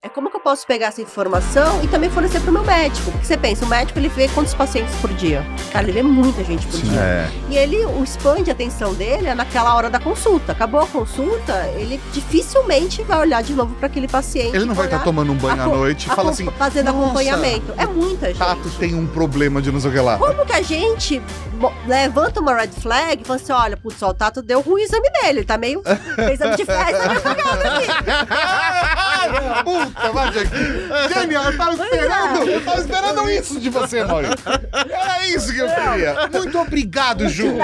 É como que eu posso pegar essa informação e também fornecer pro meu médico? Porque você pensa, o médico ele vê quantos pacientes por dia? Cara, ele vê muita gente por dia. E ele, o span de atenção dele é naquela hora da consulta. Acabou a consulta, ele dificilmente vai olhar de novo para aquele paciente. Ele não vai estar tomando um banho à noite e fala assim, fazendo acompanhamento. É muita gente. Tato tem um problema de não sei o que lá. Como que a gente levanta uma red flag e fala assim, olha, putz, o Tato deu ruim o exame dele, ele tá meio... fez exame de fezes, tá meio cagado aqui. Puta, vai aqui. Genial, eu tava esperando isso de você, Mauri. Era isso que eu queria. Muito obrigado, Ju.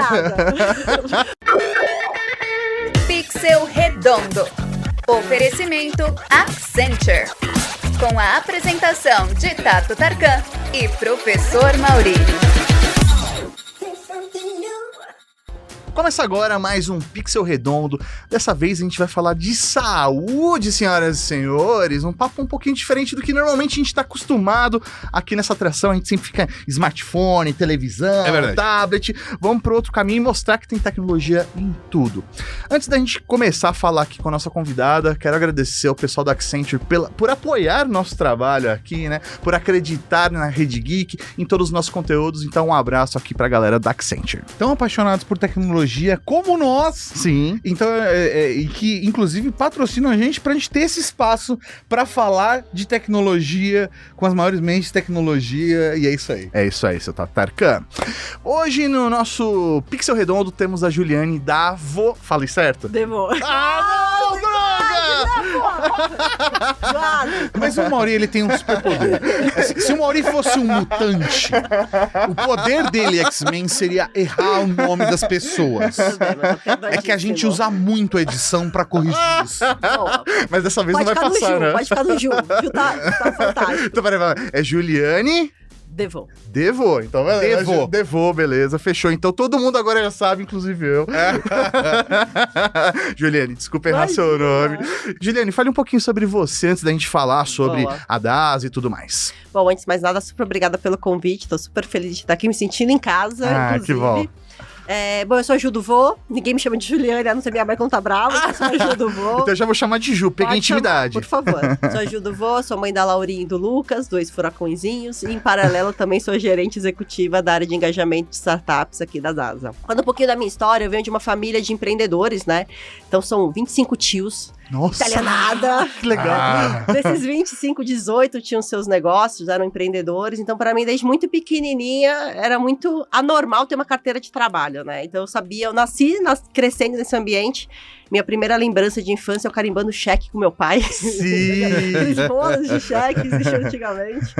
Pixel Redondo. Oferecimento Accenture. Com a apresentação de Tato Tarkan e Professor Mauri. Começa agora mais um Pixel Redondo. Dessa vez a gente vai falar de saúde, senhoras e senhores. Um papo um pouquinho diferente do que normalmente a gente está acostumado. Aqui nessa atração a gente sempre fica smartphone, televisão, tablet. Vamos para outro caminho e mostrar que tem tecnologia em tudo. Antes da gente começar a falar aqui com a nossa convidada, quero agradecer ao pessoal da Accenture por apoiar o nosso trabalho aqui, né? Por acreditar na Rede Geek, em todos os nossos conteúdos. Então um abraço aqui para a galera da Accenture. Tão apaixonados por tecnologia como nós. Sim. Então, e que inclusive patrocinam a gente pra gente ter esse espaço pra falar de tecnologia com as maiores mentes de tecnologia, e é isso aí. É isso aí, seu Tarkan. Hoje no nosso Pixel Redondo temos a Juliane Davo. Falei certo? Devo. Ah, não, droga! Mas o Mauri, ele tem um superpoder. Se o Mauri fosse um mutante, o poder dele, X-Men, seria errar o nome das pessoas. É que a gente usa muito a edição pra corrigir isso. Mas dessa vez pode não vai passar, né? Pode ficar no Ju. Ju tá fantástico. Então, peraí, é Juliane... Devo. Então, Devo, beleza, fechou. Então todo mundo agora já sabe, inclusive eu. Juliane, desculpa errar seu nome. Juliane, fale um pouquinho sobre você antes da gente falar sobre a DAS e tudo mais. Bom, antes de mais nada, super obrigada pelo convite. Tô super feliz de estar aqui, me sentindo em casa, inclusive. Que bom. Bom, eu sou a Ju do Vô, ninguém me chama de Juliane, a não ser minha mãe quando tá brava, eu sou a Ju do Vô. Então eu já vou chamar de Ju, peguei intimidade. Chamar, por favor. Sou a Ju do Vô, sou mãe da Laurinha e do Lucas, 2 furacõezinhos, e em paralelo também sou gerente executiva da área de engajamento de startups aqui da DASA. Falando um pouquinho da minha história, eu venho de uma família de empreendedores, né? Então são 25 tios. Nossa! Italianada. Que legal! Desses 25, 18 tinham seus negócios, eram empreendedores. Então, para mim, desde muito pequenininha, era muito anormal ter uma carteira de trabalho, né? Então, eu nasci crescendo nesse ambiente. Minha primeira lembrança de infância é eu carimbando cheque com meu pai. Sim! Aqueles bolos de cheque que existiam antigamente.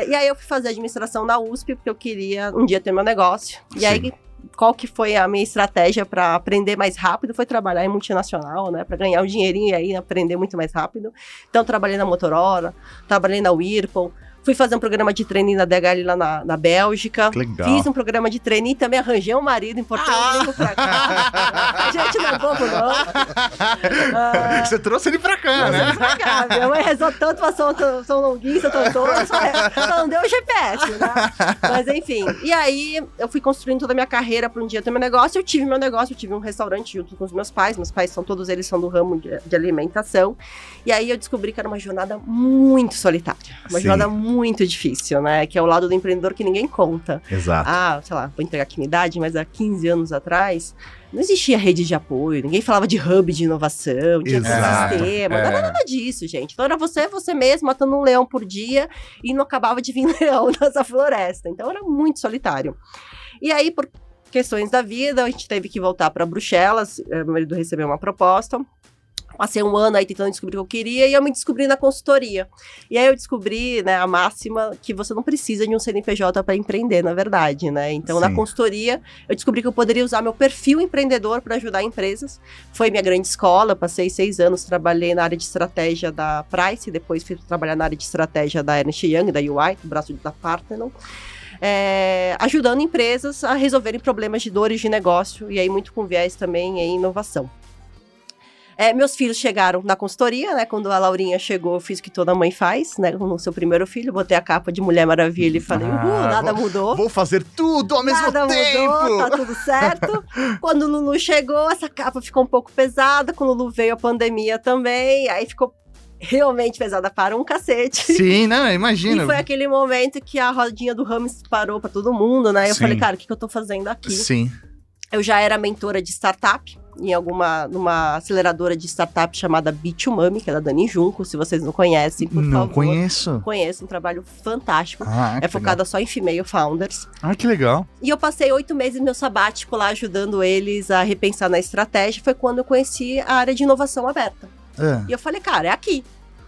E aí, eu fui fazer administração na USP, porque eu queria um dia ter meu negócio. E aí... Qual que foi a minha estratégia para aprender mais rápido? Foi trabalhar em multinacional, né? Para ganhar um dinheirinho e aí aprender muito mais rápido. Então, trabalhei na Motorola, trabalhei na Whirlpool. Fui fazer um programa de trainee na DHL lá na Bélgica. Que legal. Fiz um programa de trainee e também arranjei um marido, importei um livro pra cá. A gente não é bobo, não. Você trouxe ele pra cá, né? Pra cá. Minha mãe rezou tanto pra São Longuinho, São Antônio, só não deu o GPS, né? Mas enfim. E aí, eu fui construindo toda a minha carreira pra um dia ter meu negócio. Eu tive meu negócio, eu tive um restaurante junto com os meus pais. Meus pais todos eles são do ramo de alimentação. E aí, eu descobri que era uma jornada muito solitária. Uma jornada muito difícil, né? Que é o lado do empreendedor que ninguém conta. Exato. Sei lá, vou entregar aqui minha idade, mas há 15 anos atrás, não existia rede de apoio, ninguém falava de hub de inovação, tinha sistema, não era nada disso, gente. Então era você mesmo, matando um leão por dia e não acabava de vir leão nessa floresta. Então era muito solitário. E aí, por questões da vida, a gente teve que voltar para Bruxelas, meu marido recebeu uma proposta. Passei um ano aí tentando descobrir o que eu queria e eu me descobri na consultoria. E aí eu descobri, né, a máxima que você não precisa de um CNPJ para empreender, na verdade, né? Então, na consultoria, eu descobri que eu poderia usar meu perfil empreendedor para ajudar empresas. Foi minha grande escola, passei 6 anos, trabalhei na área de estratégia da Price, depois fui trabalhar na área de estratégia da Ernst Young, da UI, do braço da Parthenon. Ajudando empresas a resolverem problemas de dores de negócio e aí muito com viés também em inovação. Meus filhos chegaram na consultoria, né? Quando a Laurinha chegou, eu fiz o que toda mãe faz, né? Com o seu primeiro filho, botei a capa de Mulher Maravilha e falei, nada mudou. Vou fazer tudo ao mesmo tempo! Nada mudou, tá tudo certo. Quando o Lulu chegou, essa capa ficou um pouco pesada. Quando o Lulu veio, a pandemia também. Aí ficou realmente pesada para um cacete. Sim, né? Imagina. E foi aquele momento que a rodinha do Ramos parou pra todo mundo, né? Eu Sim. falei, cara, o que eu tô fazendo aqui? Sim. Eu já era mentora de startup, numa aceleradora de startup chamada Bitumami, que é da Dani Junco. Se vocês não conhecem, por Não favor. conheço. Conheço, um trabalho fantástico. Ah, É focada só em female founders. Ah, que legal. E eu passei 8 meses meu sabático lá, ajudando eles a repensar na estratégia. Foi quando eu conheci a área de inovação aberta. E eu falei, cara, é aqui.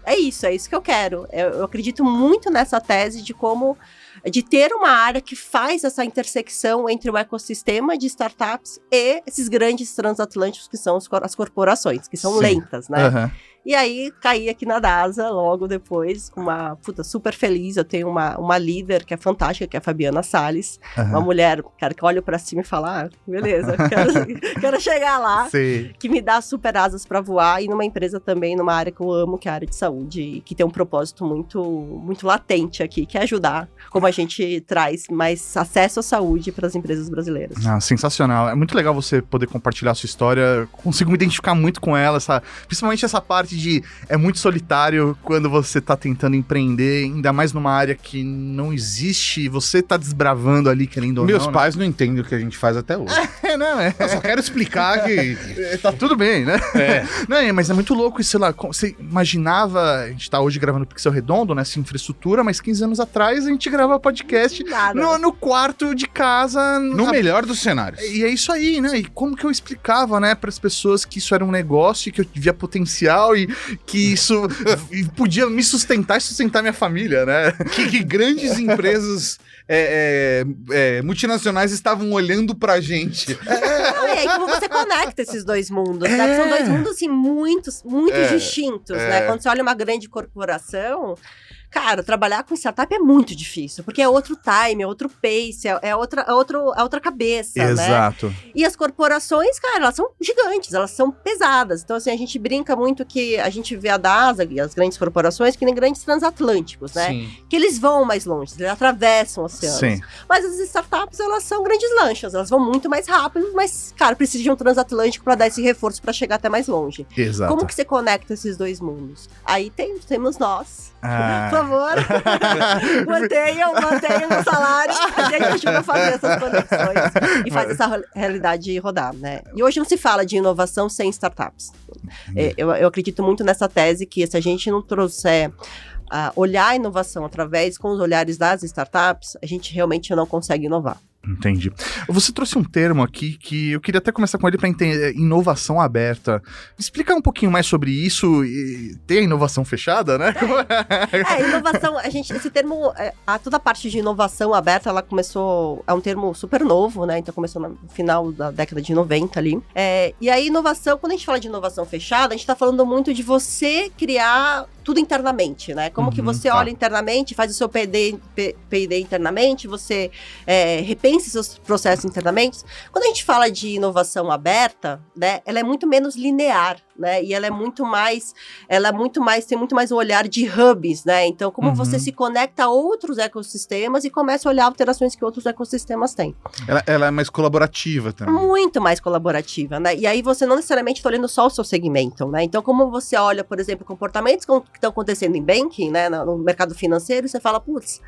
É isso que eu quero. Eu acredito muito nessa tese de ter uma área que faz essa intersecção entre o ecossistema de startups e esses grandes transatlânticos que são as corporações, que são Sim. lentas, né? Aham. E aí, caí aqui na DASA logo depois, com super feliz. Eu tenho uma líder que é fantástica, que é a Fabiana Salles. Aham. Uma mulher, cara, que olha pra cima e fala, beleza, quero chegar lá. Sei. Que me dá super asas pra voar. E numa empresa também, numa área que eu amo, que é a área de saúde. E que tem um propósito muito, muito latente aqui, que é ajudar, como a gente traz mais acesso à saúde para as empresas brasileiras. Ah, sensacional. É muito legal você poder compartilhar a sua história. Consigo me identificar muito com ela, principalmente essa parte de é muito solitário quando você tá tentando empreender, ainda mais numa área que não existe e você tá desbravando ali, querendo ou Meus não. pais não entendem o que a gente faz até hoje. Não, Eu só quero explicar que... tá tudo bem, né? É. Não, mas é muito louco isso, sei lá, você imaginava, a gente tá hoje gravando Pixel Redondo, né, essa infraestrutura, mas 15 anos atrás a gente grava podcast Nada. no quarto de casa. No melhor dos cenários. E é isso aí, né? E como que eu explicava, né, para as pessoas que isso era um negócio, que eu via potencial e que isso podia me sustentar e sustentar minha família, né? Que grandes empresas multinacionais estavam olhando pra gente. Não, e aí como você conecta esses dois mundos, né? São dois mundos, assim, muito distintos, né? Quando você olha uma grande corporação... Cara, trabalhar com startup é muito difícil, porque é outro time, é outro pace, é outra cabeça, né? Exato. E as corporações, cara, elas são gigantes, elas são pesadas. Então, assim, a gente brinca muito que a gente vê a DASA e as grandes corporações que nem grandes transatlânticos, né? Sim. Que eles vão mais longe, eles atravessam oceanos. Sim. Mas as startups, elas são grandes lanchas, elas vão muito mais rápido, mas, cara, precisa de um transatlântico para dar esse reforço para chegar até mais longe. Exato. Como que você conecta esses dois mundos? Aí temos nós. Ah. Por favor, mantenham o salário, a gente ajuda a fazer essas conexões e faz essa realidade rodar, né? E hoje não se fala de inovação sem startups. Eu acredito muito nessa tese que se a gente não trouxer olhar a inovação através com os olhares das startups, a gente realmente não consegue inovar. Entendi. Você trouxe um termo aqui que eu queria até começar com ele para entender, inovação aberta. Explica um pouquinho mais sobre isso. Tem a inovação fechada, né? Inovação, esse termo, toda a parte de inovação aberta, ela começou, é um termo super novo, né? Então começou no final da década de 90 ali. E aí inovação, quando a gente fala de inovação fechada, a gente tá falando muito de você criar tudo internamente, né? Como que você olha internamente, faz o seu P&D internamente, você repensa seus processos internamente. Quando a gente fala de inovação aberta, né, ela é muito menos linear, né? E ela tem muito mais um olhar de hubs, né? Então, como você se conecta a outros ecossistemas e começa a olhar alterações que outros ecossistemas têm. Ela é mais colaborativa também. Muito mais colaborativa, né? E aí você não necessariamente está olhando só o seu segmento, né? Então, como você olha, por exemplo, comportamentos que estão acontecendo em banking, né? No mercado financeiro, você fala, putz,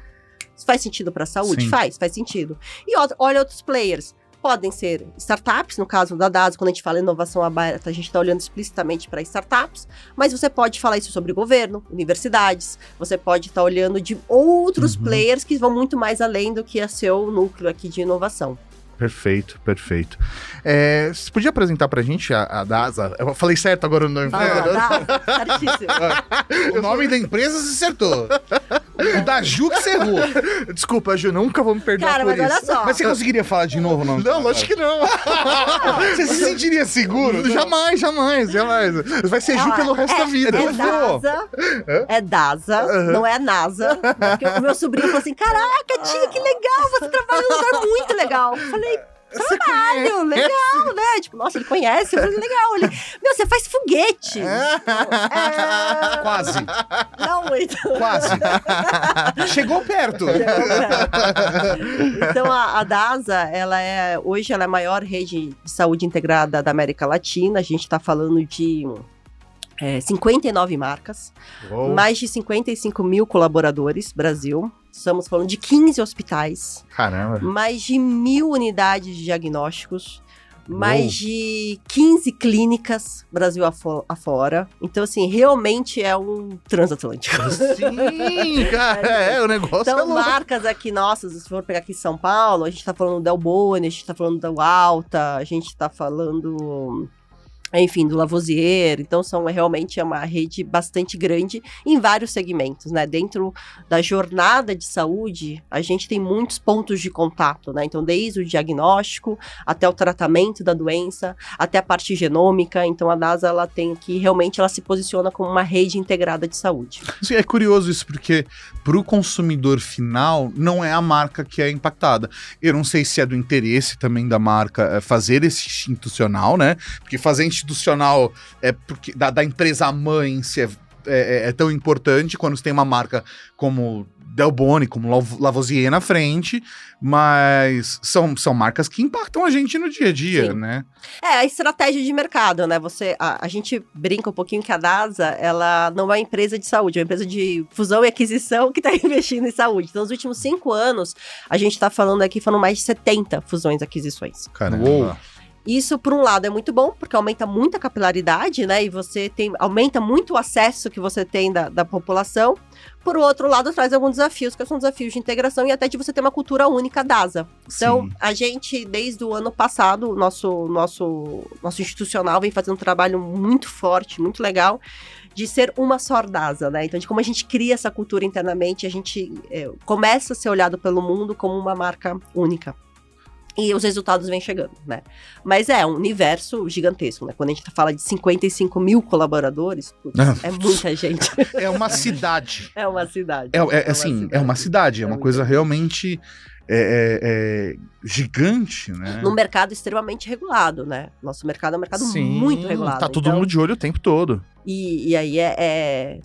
isso faz sentido para a saúde? Sim. Faz sentido. E olha outros players. Podem ser startups, no caso da DASA, quando a gente fala inovação aberta, a gente está olhando explicitamente para startups, mas você pode falar isso sobre governo, universidades, você pode estar olhando de outros players que vão muito mais além do que é seu núcleo aqui de inovação. Perfeito. Você podia apresentar pra gente a DASA? Eu falei certo agora o nome. Certíssimo. O nome da empresa você acertou. O da Ju que você errou. Desculpa, Ju, nunca vou me perdoar Cara, por mas olha isso. só. Mas você conseguiria falar de novo o nome? Não, lógico que não. Você se sentiria seguro? Jamais. Vai ser Ju pelo resto da vida. É DASA, não é NASA. Porque o meu sobrinho falou assim, caraca, tia, que legal, você trabalha num lugar muito legal. Eu falei, trabalho, legal, né? Tipo, nossa, ele conhece, eu falei, legal. Ele, você faz foguete. Quase. Não muito. Quase. Chegou perto. Então, a DASA, hoje ela é a maior rede de saúde integrada da América Latina. A gente está falando de 59 marcas, mais de 55 mil colaboradores, Brasil. Estamos falando de 15 hospitais. Caramba. Mais de 1.000 unidades de diagnósticos. Mais de 15 clínicas Brasil afora. Então, assim, realmente é um transatlântico. Sim, cara, o negócio então, é louco. marcas aqui nossas, se for pegar aqui em São Paulo, a gente tá falando do Delboni, a gente tá falando da Alta, a gente tá falando... enfim, do Lavoisier. Então, realmente é uma rede bastante grande em vários segmentos, né? Dentro da jornada de saúde, a gente tem muitos pontos de contato, né? Então, desde o diagnóstico até o tratamento da doença, até a parte genômica. Então, a DASA, ela tem aqui, realmente, ela se posiciona como uma rede integrada de saúde. Sim, é curioso isso, porque para o consumidor final, não é a marca que é impactada. Eu não sei se é do interesse também da marca fazer esse institucional, né? Porque fazer institucional é porque da empresa mãe se é tão importante quando você tem uma marca como Delboni, como Lavoisier na frente, mas são marcas que impactam a gente no dia a dia, Sim. né? A estratégia de mercado, né? A gente brinca um pouquinho que a DASA, ela não é uma empresa de saúde, é uma empresa de fusão e aquisição que está investindo em saúde. Então, nos últimos 5 anos, a gente está falando mais de 70 fusões e aquisições. Caramba. Isso, por um lado, é muito bom, porque aumenta muito a capilaridade, né? E você aumenta muito o acesso que você tem da população. Por outro lado, traz alguns desafios, que são desafios de integração e até de você ter uma cultura única DASA. Então, Sim. a gente, desde o ano passado, nosso institucional vem fazendo um trabalho muito forte, muito legal, de ser uma só DASA, né? Então, de como a gente cria essa cultura internamente, a gente começa a ser olhado pelo mundo como uma marca única. E os resultados vêm chegando, né? Mas é um universo gigantesco, né? Quando a gente fala de 55 mil colaboradores, putz, é muita gente. É uma cidade. É uma cidade. É uma cidade, é uma coisa realmente gigante, né? Num mercado extremamente regulado, né? Nosso mercado é um mercado muito regulado. Tá todo mundo de olho o tempo todo. E aí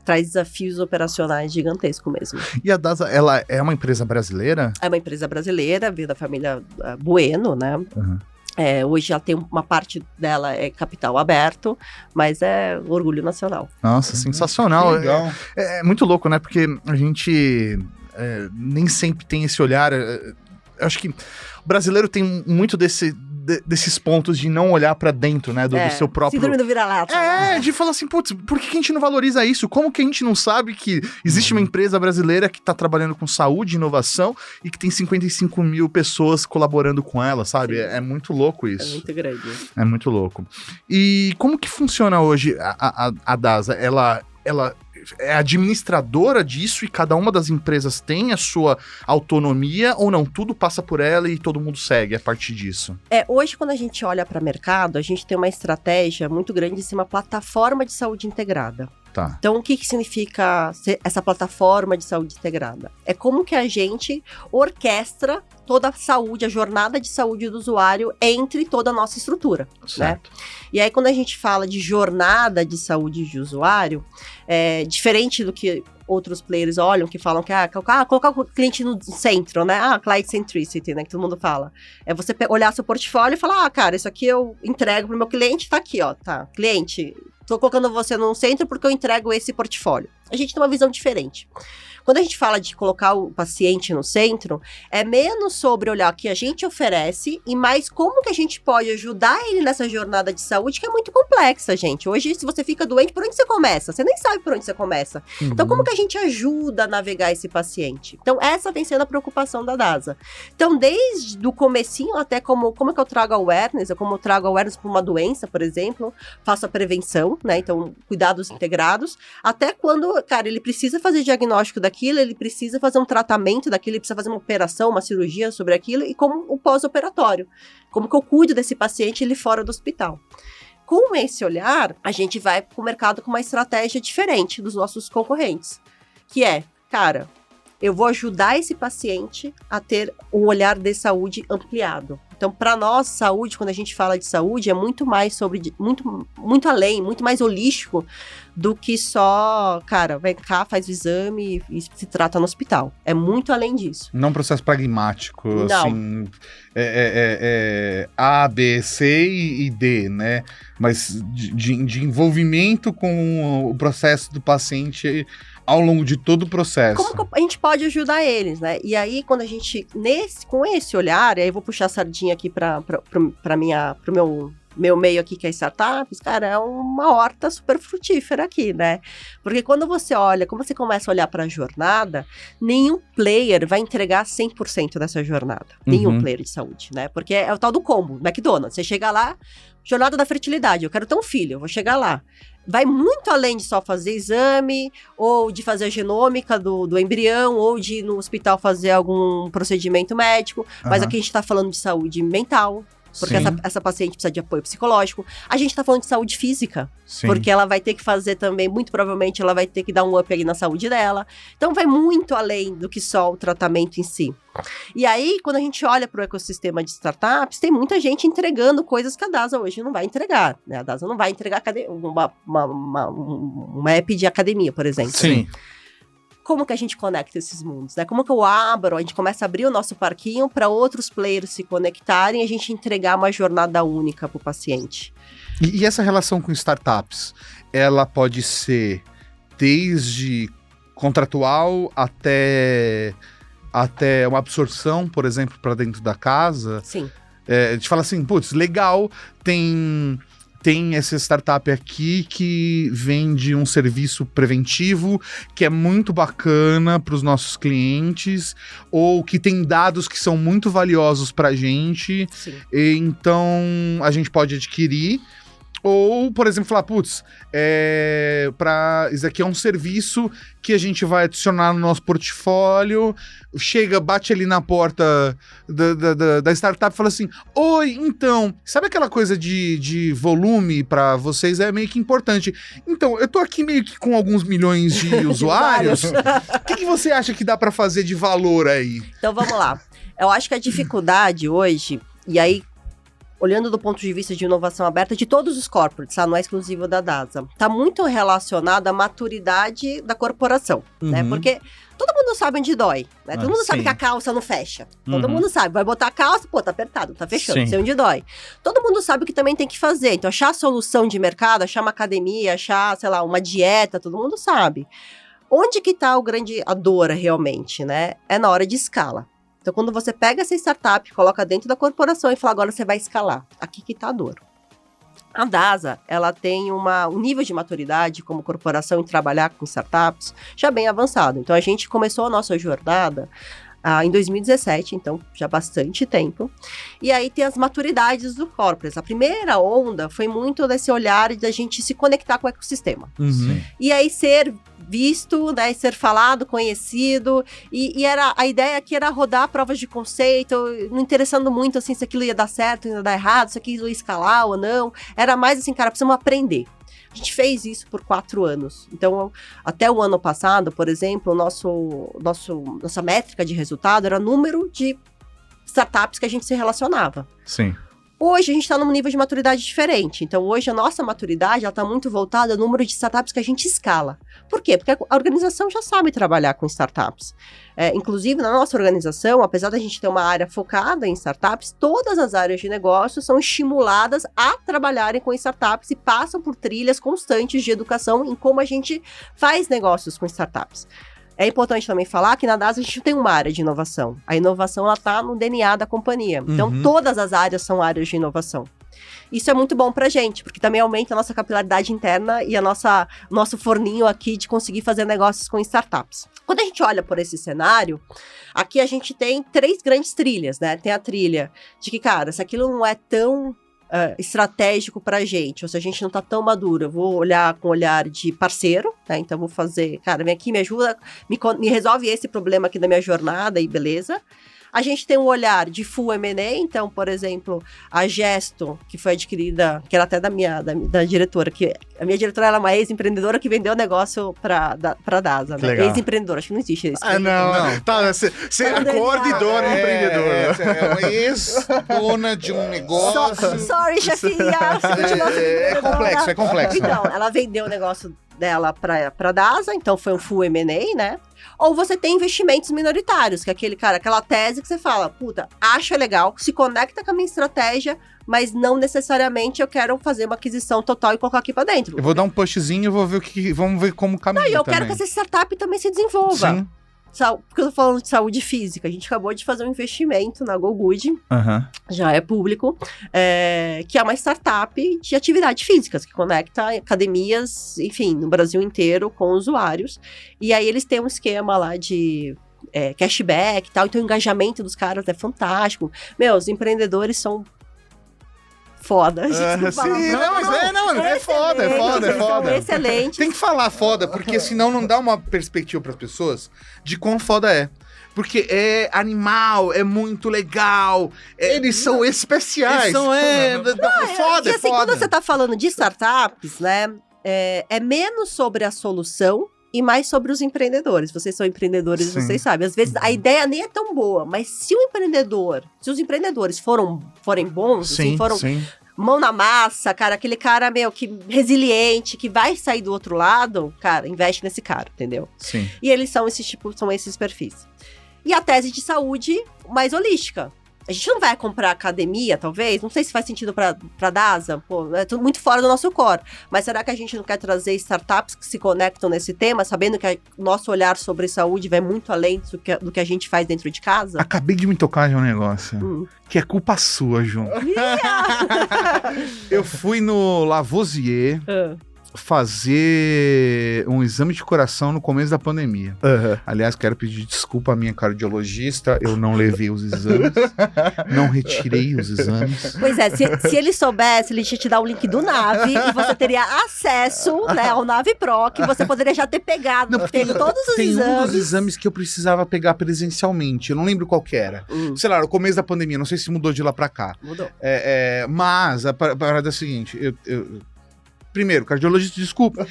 traz desafios operacionais gigantescos mesmo. E a DASA, ela é uma empresa brasileira? É uma empresa brasileira, veio da família Bueno, né? Uhum. Hoje ela tem uma parte dela capital aberto, mas é orgulho nacional. Nossa, sensacional. Que legal. É muito louco, né? Porque a gente nem sempre tem esse olhar. Eu acho que o brasileiro tem muito desses pontos de não olhar pra dentro, né? Do seu próprio... Síndrome do vira-lata. De falar assim, putz, por que a gente não valoriza isso? Como que a gente não sabe que existe uma empresa brasileira que tá trabalhando com saúde e inovação e que tem 55 mil pessoas colaborando com ela, sabe? É muito louco isso. É muito grande. É muito louco. E como que funciona hoje a DASA? Ela é administradora disso e cada uma das empresas tem a sua autonomia ou não? Tudo passa por ela e todo mundo segue a partir disso? Hoje, quando a gente olha para o mercado, a gente tem uma estratégia muito grande de ser uma plataforma de saúde integrada. Tá. Então, o que significa essa plataforma de saúde integrada? É como que a gente orquestra toda a saúde, a jornada de saúde do usuário entre toda a nossa estrutura, Certo. né? E aí, quando a gente fala de jornada de saúde de usuário, diferente do que outros players olham, que falam que colocar o cliente no centro, né? Client centricity, né? Que todo mundo fala. É você olhar seu portfólio e falar, cara, isso aqui eu entrego pro meu cliente, tá aqui, ó, tá. Cliente, tô colocando você no centro porque eu entrego esse portfólio. A gente tem uma visão diferente. Quando a gente fala de colocar o paciente no centro, é menos sobre olhar o que a gente oferece e mais como que a gente pode ajudar ele nessa jornada de saúde, que é muito complexa, gente. Hoje, se você fica doente, por onde você começa? Você nem sabe por onde você começa. Uhum. Então, como que a gente ajuda a navegar esse paciente? Então, essa vem sendo a preocupação da DASA. Então, desde o comecinho até como é que eu trago awareness, como eu trago awareness para uma doença, por exemplo, faço a prevenção, né? Então, cuidados integrados, até quando, cara, ele precisa fazer diagnóstico daquilo, ele precisa fazer um tratamento daquilo, ele precisa fazer uma operação, uma cirurgia sobre aquilo, e como o pós-operatório. Como que eu cuido desse paciente ele fora do hospital. Com esse olhar, a gente vai para o mercado com uma estratégia diferente dos nossos concorrentes. Que é, cara, eu vou ajudar esse paciente a ter um olhar de saúde ampliado. Então, para nós, saúde, quando a gente fala de saúde, é muito mais muito além, muito mais holístico do que só, cara, vem cá, faz o exame e se trata no hospital. É muito além disso. Não um processo pragmático, Não. assim, A, B, C e D, né? Mas de envolvimento com o processo do paciente ao longo de todo o processo. Como que a gente pode ajudar eles, né? E aí, quando a gente, com esse olhar, e aí eu vou puxar a sardinha aqui pro meu meio aqui, que é startups, cara, é uma horta super frutífera aqui, né? Porque quando você começa a olhar para a jornada, nenhum player vai entregar 100% dessa jornada. Nenhum player de saúde, né? Porque é o tal do combo, McDonald's. Você chega lá, jornada da fertilidade, eu quero ter um filho, eu vou chegar lá. Vai muito além de só fazer exame, ou de fazer a genômica do embrião, ou de ir no hospital fazer algum procedimento médico. Mas aqui a gente tá falando de saúde mental, porque essa paciente precisa de apoio psicológico. A gente tá falando de saúde física, porque ela vai ter que fazer também, muito provavelmente, ela vai ter que dar um up aí na saúde dela. Então vai muito além do que só o tratamento em si. E aí, quando a gente olha para o ecossistema de startups, tem muita gente entregando coisas que a DASA hoje não vai entregar, né? A DASA não vai entregar uma app de academia, por exemplo. Sim. Como que a gente conecta esses mundos, né? Como que a gente começa a abrir o nosso parquinho para outros players se conectarem e a gente entregar uma jornada única para o paciente. E essa relação com startups, ela pode ser desde contratual até uma absorção, por exemplo, para dentro da casa. Sim. A gente fala assim, putz, legal, tem essa startup aqui que vende um serviço preventivo que é muito bacana para os nossos clientes, ou que tem dados que são muito valiosos para a gente. Sim. Então a gente pode adquirir. Ou, por exemplo, falar, putz, isso aqui é um serviço que a gente vai adicionar no nosso portfólio, chega, bate ali na porta da startup e fala assim, oi, então, sabe aquela coisa de volume para vocês é meio que importante. Então, eu tô aqui meio que com alguns milhões de usuários, o que você acha que dá para fazer de valor aí? Então, vamos lá. Eu acho que a dificuldade hoje, e aí, olhando do ponto de vista de inovação aberta de todos os corporates, tá? Não é exclusivo da DASA, está muito relacionado à maturidade da corporação, né? Porque todo mundo sabe onde dói, né? Todo mundo sabe que a calça não fecha. Todo mundo sabe. Vai botar a calça, pô, tá apertado, tá fechando, sei onde dói. Todo mundo sabe o que também tem que fazer. Então, achar a solução de mercado, achar uma academia, achar, sei lá, uma dieta, todo mundo sabe. Onde que tá a dor realmente, né? É na hora de escala. Então, quando você pega essa startup, coloca dentro da corporação e fala, agora você vai escalar. Aqui que está a dor. A DASA, ela tem um nível de maturidade como corporação em trabalhar com startups já bem avançado. Então, a gente começou a nossa jornada em 2017, então já há bastante tempo. E aí tem as maturidades do corporate. A primeira onda foi muito desse olhar de a gente se conectar com o ecossistema. E aí ser visto, né, ser falado, conhecido, e a ideia aqui era rodar provas de conceito, não interessando muito, assim, se aquilo ia dar certo, ia dar errado, se aquilo ia escalar ou não, era mais assim, cara, precisamos aprender. A gente fez isso por 4 anos. Então, até o ano passado, por exemplo, nossa métrica de resultado era o número de startups que a gente se relacionava. Sim. Hoje a gente está num nível de maturidade diferente. Então, hoje a nossa maturidade está muito voltada ao número de startups que a gente escala. Por quê? Porque a organização já sabe trabalhar com startups. Inclusive, na nossa organização, apesar da gente ter uma área focada em startups, todas as áreas de negócio são estimuladas a trabalharem com startups e passam por trilhas constantes de educação em como a gente faz negócios com startups. É importante também falar que na DASA a gente tem uma área de inovação. A inovação está no DNA da companhia. Então, todas as áreas são áreas de inovação. Isso é muito bom pra gente, porque também aumenta a nossa capilaridade interna e nosso forninho aqui de conseguir fazer negócios com startups. Quando a gente olha por esse cenário, aqui a gente tem 3 grandes trilhas, né? Tem a trilha de que, cara, se aquilo não é tão estratégico pra gente, ou se a gente não tá tão maduro, eu vou olhar com olhar de parceiro, né? Então vou fazer, cara, vem aqui, me ajuda, me resolve esse problema aqui da minha jornada e beleza. A gente tem um olhar de full M&A, então, por exemplo, a Gesto, que foi adquirida, que era até da diretora, que a minha diretora era uma ex-empreendedora que vendeu o negócio pra DASA, né? Ex-empreendedora, acho que não existe isso. Não. Tá, você acorda e dona empreendedora. É uma ex-dona de um negócio. Sorry, chefinha. É complexo. Então, ela vendeu o negócio dela pra DASA, então foi um full M&A, né? Ou você tem investimentos minoritários, que é aquela tese que você fala, puta, acho legal, se conecta com a minha estratégia, mas não necessariamente eu quero fazer uma aquisição total e colocar aqui pra dentro. Eu vou dar um pushzinho e vou ver vamos ver como caminha. Não, e eu quero que essa startup também se desenvolva. Sim. Porque eu tô falando de saúde física. A gente acabou de fazer um investimento na GoGood, já é público, que é uma startup de atividades físicas, que conecta academias, enfim, no Brasil inteiro com usuários. E aí eles têm um esquema lá de cashback e tal, então o engajamento dos caras é fantástico. Os empreendedores são foda. A gente não fala, é foda. Excelente. Tem que falar foda, porque senão não dá uma perspectiva para as pessoas de quão foda é. Porque é animal, é muito legal. Eles são especiais. Eles são, foda, e assim, quando você tá falando de startups, né, é menos sobre a solução e mais sobre os empreendedores. Vocês são empreendedores, vocês sabem. Às vezes a ideia nem é tão boa, mas se os empreendedores forem bons, mão na massa, cara, aquele cara, que resiliente, que vai sair do outro lado, cara, investe nesse cara, entendeu? Sim. E eles são esses perfis. E a tese de saúde mais holística. A gente não vai comprar academia, talvez, não sei se faz sentido pra DASA, é tudo muito fora do nosso core. Mas será que a gente não quer trazer startups que se conectam nesse tema, sabendo que o nosso olhar sobre saúde vai muito além do que a gente faz dentro de casa? Acabei de me tocar de um negócio, que é culpa sua, João. Eu fui no Lavoisier fazer um exame de coração no começo da pandemia. Aliás, quero pedir desculpa à minha cardiologista, eu não levei os exames, não retirei os exames. Pois é, se ele soubesse, ele ia te dar o link do Nave e você teria acesso, né, ao Nave Pro, que você poderia já ter pegado, tem todos os exames. Tem um dos exames que eu precisava pegar presencialmente, eu não lembro qual que era. Sei lá, no começo da pandemia, não sei se mudou de lá pra cá. Mudou. Mas a parada é a seguinte, primeiro, cardiologista, desculpa.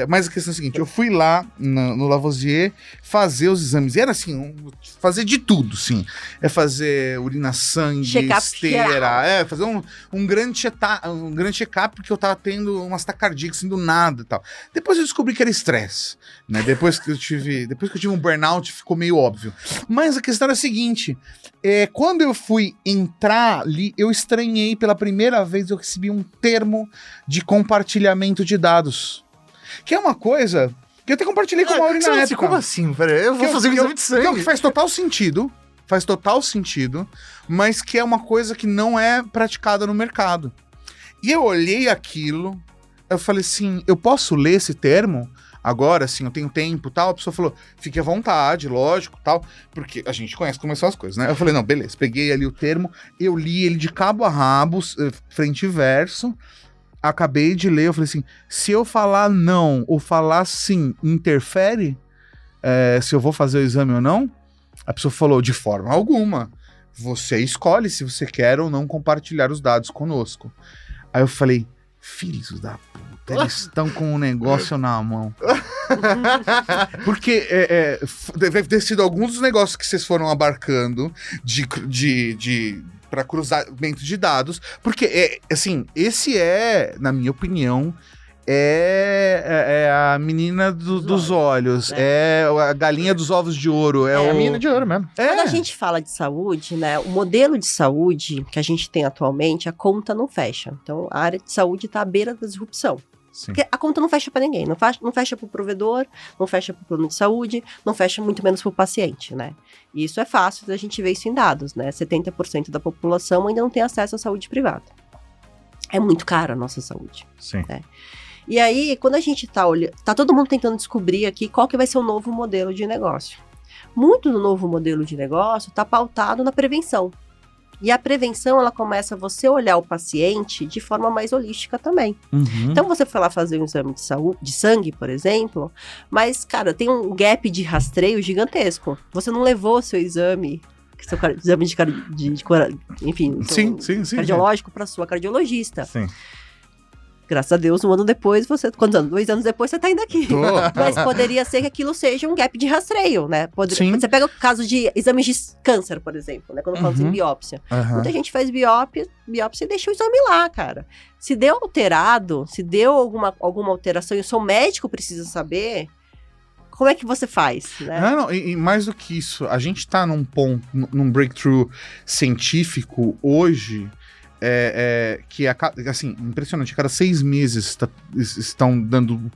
Mas a questão é a seguinte, eu fui lá no Lavoisier fazer os exames. E era assim, fazer de tudo, sim. Fazer urina, sangue, esteira. Fazer um grande check-up, porque eu tava tendo umas taquicardias assim do nada e tal. Depois eu descobri que era estresse, né? Depois que eu tive um burnout, ficou meio óbvio. Mas a questão era a seguinte, quando eu fui entrar ali, eu estranhei pela primeira vez, eu recebi um termo de compartilhamento de dados. Que é uma coisa que eu até compartilhei com o Mauri na época. Como assim? Peraí, eu vou fazer um exame de sangue. Que faz total sentido, mas que é uma coisa que não é praticada no mercado. E eu olhei aquilo, eu falei assim, eu posso ler esse termo? Agora, assim, eu tenho tempo e tal. A pessoa falou, fique à vontade, lógico, tal. Porque a gente conhece como são as coisas, né? Eu falei, não, beleza. Peguei ali o termo, eu li ele de cabo a rabo, frente e verso. Acabei de ler, eu falei assim, se eu falar não ou falar sim, interfere se eu vou fazer o exame ou não? A pessoa falou, de forma alguma. Você escolhe se você quer ou não compartilhar os dados conosco. Aí eu falei, filhos da puta, eles estão com um negócio na mão. Porque deve ter sido alguns dos negócios que vocês foram abarcando para cruzamento de dados, porque, assim, esse na minha opinião, a menina dos olhos, a galinha dos ovos de ouro. A menina de ouro mesmo. Quando a gente fala de saúde, né, o modelo de saúde que a gente tem atualmente, a conta não fecha. Então, a área de saúde está à beira da disrupção. Sim. Porque a conta não fecha para ninguém, não fecha para o provedor, não fecha para o plano de saúde, não fecha muito menos para o paciente, né? E isso é fácil da gente ver isso em dados, né? 70% da população ainda não tem acesso à saúde privada. É muito cara a nossa saúde. Sim. Né? E aí, quando a gente tá todo mundo tentando descobrir aqui qual que vai ser o novo modelo de negócio. Muito do novo modelo de negócio está pautado na prevenção. E a prevenção, ela começa a você olhar o paciente de forma mais holística também. Uhum. Então, você foi lá fazer um exame de sangue, por exemplo, mas, cara, tem um gap de rastreio gigantesco. Você não levou seu exame seu exame enfim, Sim. cardiológico para sua cardiologista. Sim. Graças a Deus, 1 ano depois, quantos anos? 2 anos depois, você tá indo aqui. Mas poderia ser que aquilo seja um gap de rastreio, né? Sim. Você pega o caso de exames de câncer, por exemplo, né? Quando falamos em biópsia. Muita gente faz biópsia e deixa o exame lá, cara. Se deu alterado, se deu alguma alteração e o seu médico precisa saber, como é que você faz, né? Não, e mais do que isso, a gente tá num ponto, num breakthrough científico hoje, que assim, impressionante, a cada 6 meses estão dando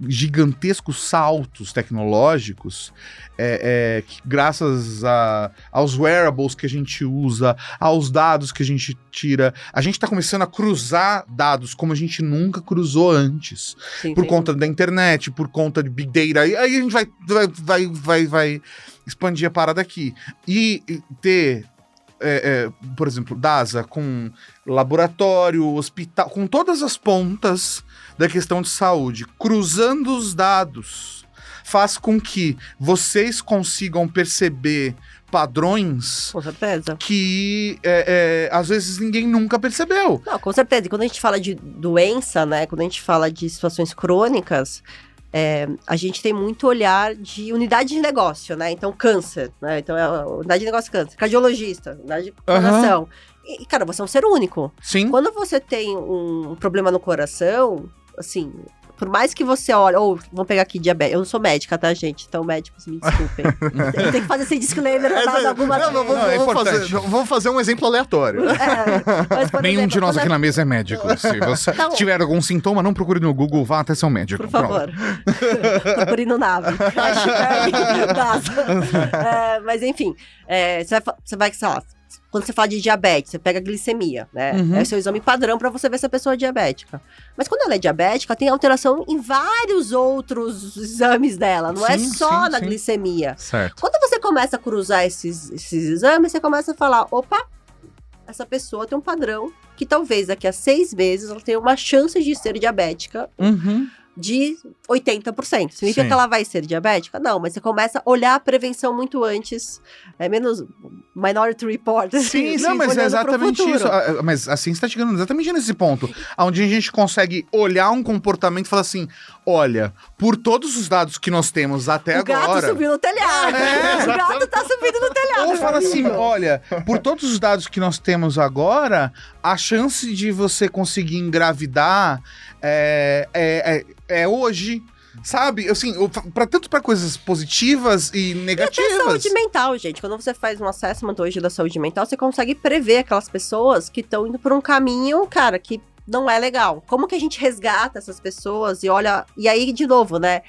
gigantescos saltos tecnológicos, que graças aos wearables que a gente usa, aos dados que a gente tira, a gente está começando a cruzar dados como a gente nunca cruzou antes, por conta da internet, por conta de Big Data, e aí a gente vai expandir a parada aqui, e ter por exemplo, DASA, com laboratório, hospital, com todas as pontas da questão de saúde, cruzando os dados, faz com que vocês consigam perceber padrões, com certeza, que às vezes ninguém nunca percebeu. Não, com certeza. E quando a gente fala de doença, né, quando a gente fala de situações crônicas, a gente tem muito olhar de unidade de negócio, né? Então, câncer, né? Então, unidade de negócio câncer. Cardiologista, unidade de coração. E, cara, você é um ser único. Sim. Quando você tem um problema no coração, assim, por mais que você olhe... Ou, vamos pegar aqui diabetes. Eu não sou médica, tá, gente? Então, médicos, me desculpem. Eu tenho que fazer esse disclaimer pra dar alguma coisa. Vamos fazer um exemplo aleatório. Nenhum de nós aqui na mesa é médico. Se você tiver algum sintoma, não procure no Google, vá até seu médico. Por favor. Procure no Nave. Mas, enfim, você vai, sei lá, quando você fala de diabetes, você pega a glicemia, né? É o seu exame padrão pra você ver se a pessoa é diabética. Mas quando ela é diabética, tem alteração em vários outros exames dela. Não é só na glicemia. Certo. Quando você começa a cruzar esses exames, você começa a falar, opa, essa pessoa tem um padrão que talvez daqui a 6 meses ela tenha uma chance de ser diabética de 80%. Significa que ela vai ser diabética? Não, mas você começa a olhar a prevenção muito antes, menos Minority Report. Sim, mas é exatamente isso. Mas assim, você tá chegando exatamente nesse ponto, onde a gente consegue olhar um comportamento e falar assim, olha, por todos os dados que nós temos até agora... O gato subiu no telhado. O gato tá subindo no telhado. Ou fala assim, olha, por todos os dados que nós temos agora, a chance de você conseguir engravidar é hoje, sabe? Assim, tanto para coisas positivas e negativas. E até saúde mental, gente. Quando você faz um assessment hoje da saúde mental, você consegue prever aquelas pessoas que estão indo por um caminho, cara, que não é legal. Como que a gente resgata essas pessoas e olha... E aí, de novo, né?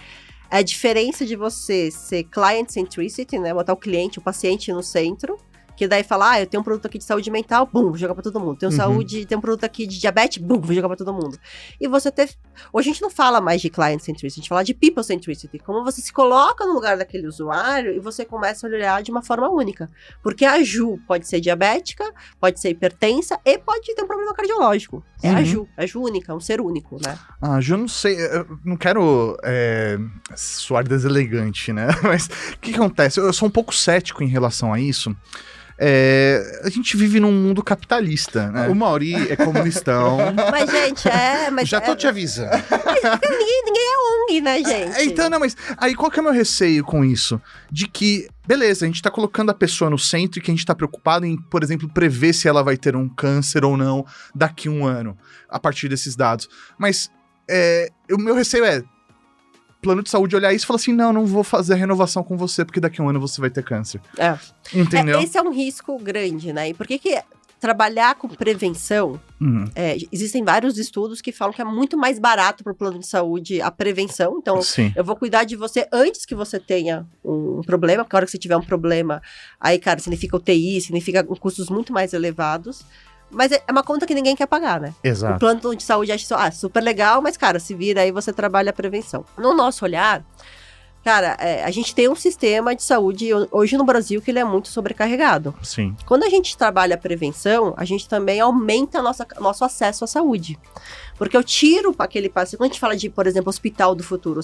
A diferença de você ser client centricity, né? Botar o cliente, o paciente no centro. Que daí fala, eu tenho um produto aqui de saúde mental, bum, vou jogar pra todo mundo. Tenho um produto aqui de diabetes, bum, vou jogar pra todo mundo. E você ter... Hoje a gente não fala mais de client centricity, a gente fala de people centricity. Como você se coloca no lugar daquele usuário e você começa a olhar de uma forma única. Porque a Ju pode ser diabética, pode ser hipertensa e pode ter um problema cardiológico. É a Ju única, um ser único, né? A Ju, não sei, eu não quero soar deselegante, né? Mas o que acontece? Eu sou um pouco cético em relação a isso. A gente vive num mundo capitalista, né? O Mauri é comunistão. Mas, gente, já tô te avisando. Mas ninguém é ONG, né, gente? Então, não, mas aí qual que é o meu receio com isso? De que, beleza, a gente tá colocando a pessoa no centro e que a gente tá preocupado em, por exemplo, prever se ela vai ter um câncer ou não daqui a 1 ano, a partir desses dados. Mas o meu receio plano de saúde olhar isso e falar assim, não vou fazer a renovação com você, porque daqui a 1 ano você vai ter câncer. Entendeu? Esse é um risco grande, né? E por que trabalhar com prevenção, existem vários estudos que falam que é muito mais barato para o plano de saúde a prevenção. Então, eu vou cuidar de você antes que você tenha um problema, porque a hora que você tiver um problema, aí, cara, significa UTI, significa custos muito mais elevados. Mas é uma conta que ninguém quer pagar, né? Exato. O plano de saúde acha super legal, mas, cara, se vira aí, você trabalha a prevenção. No nosso olhar, Cara, a gente tem um sistema de saúde hoje no Brasil que ele é muito sobrecarregado. Sim. Quando a gente trabalha a prevenção, a gente também aumenta nosso acesso à saúde. Porque eu tiro aquele paciente. Quando a gente fala de, por exemplo, hospital do futuro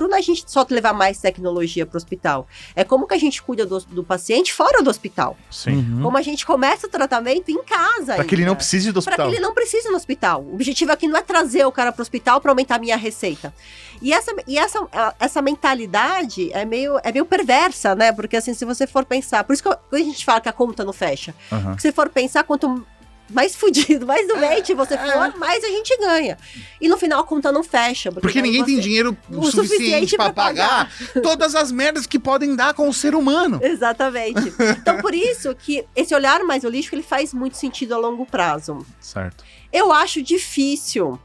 não é a gente só levar mais tecnologia para o hospital. É como que a gente cuida do paciente fora do hospital. Sim. Como a gente começa o tratamento em casa. Pra que ele não precise do hospital. Para que ele não precise no hospital. O objetivo aqui não é trazer o cara para o hospital para aumentar a minha receita. E essa mentalidade é meio perversa, né? Porque assim, se você for pensar... Por isso que a gente fala que a conta não fecha. Porque se for pensar, quanto mais fudido, mais doente você for, mais a gente ganha. E no final a conta não fecha. Porque ninguém tem dinheiro o suficiente pra pagar todas as merdas que podem dar com o ser humano. Exatamente. Então por isso que esse olhar mais holístico, ele faz muito sentido a longo prazo. Certo. Eu acho difícil.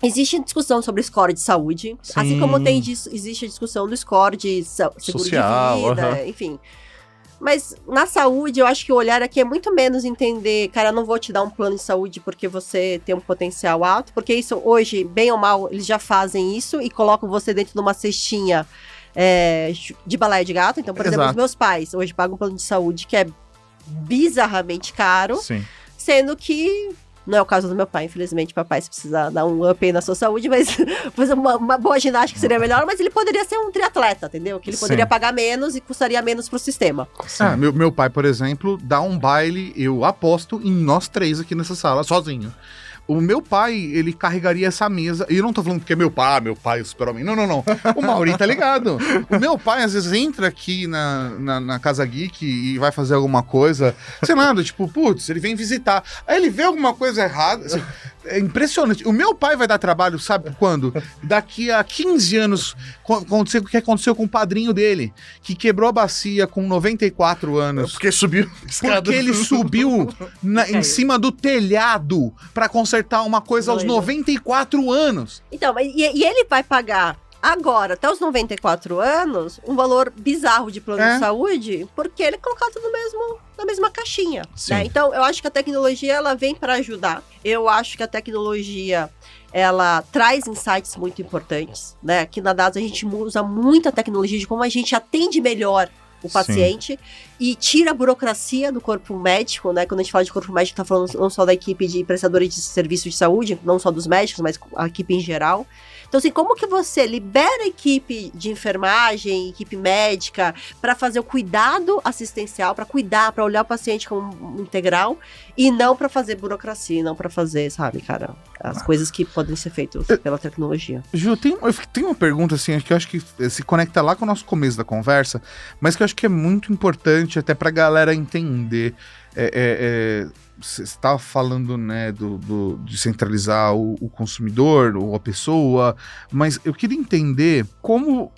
Existe discussão sobre score de saúde, Sim. assim como existe a discussão do score de seguro social, de vida, enfim. Mas na saúde, eu acho que o olhar aqui é muito menos entender, cara, eu não vou te dar um plano de saúde porque você tem um potencial alto, porque isso hoje, bem ou mal, eles já fazem isso e colocam você dentro de uma cestinha de baleia de gato. Então, por exemplo, os meus pais hoje pagam um plano de saúde que é bizarramente caro, Sim. sendo que... Não é o caso do meu pai, infelizmente, papai, se precisar dar um up aí na sua saúde, mas fazer uma boa ginástica seria melhor, mas ele poderia ser um triatleta, entendeu? Que ele poderia pagar menos e custaria menos pro sistema. Meu pai, por exemplo, dá um baile, eu aposto em nós 3 aqui nessa sala, sozinho. O meu pai, ele carregaria essa mesa, e eu não tô falando porque é meu pai, o super-homem, não. O Mauri tá ligado. O meu pai, às vezes, entra aqui na Casa Geek e vai fazer alguma coisa, sei lá, tipo, putz, ele vem visitar. Aí ele vê alguma coisa errada, assim, é impressionante. O meu pai vai dar trabalho, sabe quando? Daqui a 15 anos, o que aconteceu com o padrinho dele, que quebrou a bacia com 94 anos. Porque subiu escada. Porque ele subiu em cima do telhado pra consertar uma coisa aos 94 anos. Então, e ele vai pagar agora, até os 94 anos, um valor bizarro de plano de saúde, porque ele é colocado na mesma caixinha. Né? Então, eu acho que a tecnologia, ela vem para ajudar. Eu acho que a tecnologia, ela traz insights muito importantes. Né? Aqui na DASA, a gente usa muita tecnologia de como a gente atende melhor o paciente e tira a burocracia do corpo médico, né? Quando a gente fala de corpo médico, tá falando não só da equipe de prestadores de serviço de saúde, não só dos médicos, mas a equipe em geral. Então, assim, como que você libera a equipe de enfermagem, equipe médica, para fazer o cuidado assistencial, para cuidar, para olhar o paciente como integral, e não para fazer burocracia, não para fazer, sabe, cara, as coisas que podem ser feitas pela tecnologia. Ju, tem uma pergunta, assim, que eu acho que se conecta lá com o nosso começo da conversa, mas que eu acho que é muito importante até pra galera entender. Você estava falando, né, de centralizar o consumidor ou a pessoa, mas eu queria entender como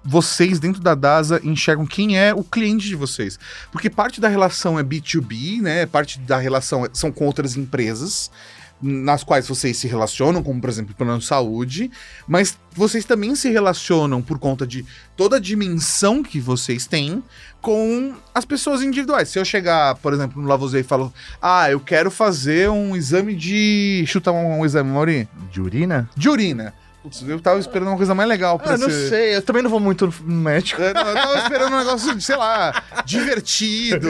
vocês, dentro da DASA, enxergam quem é o cliente de vocês. Porque parte da relação é B2B, né, parte da relação são com outras empresas, nas quais vocês se relacionam, como, por exemplo, o plano de saúde, mas vocês também se relacionam por conta de toda a dimensão que vocês têm com as pessoas individuais. Se eu chegar, por exemplo, no Lavoisier e falo, eu quero fazer um exame de... Chuta um exame, Mauri. De urina? De urina. Putz, eu tava esperando uma coisa mais legal pra não sei, eu também não vou muito no médico. Eu tava esperando um negócio, sei lá, divertido,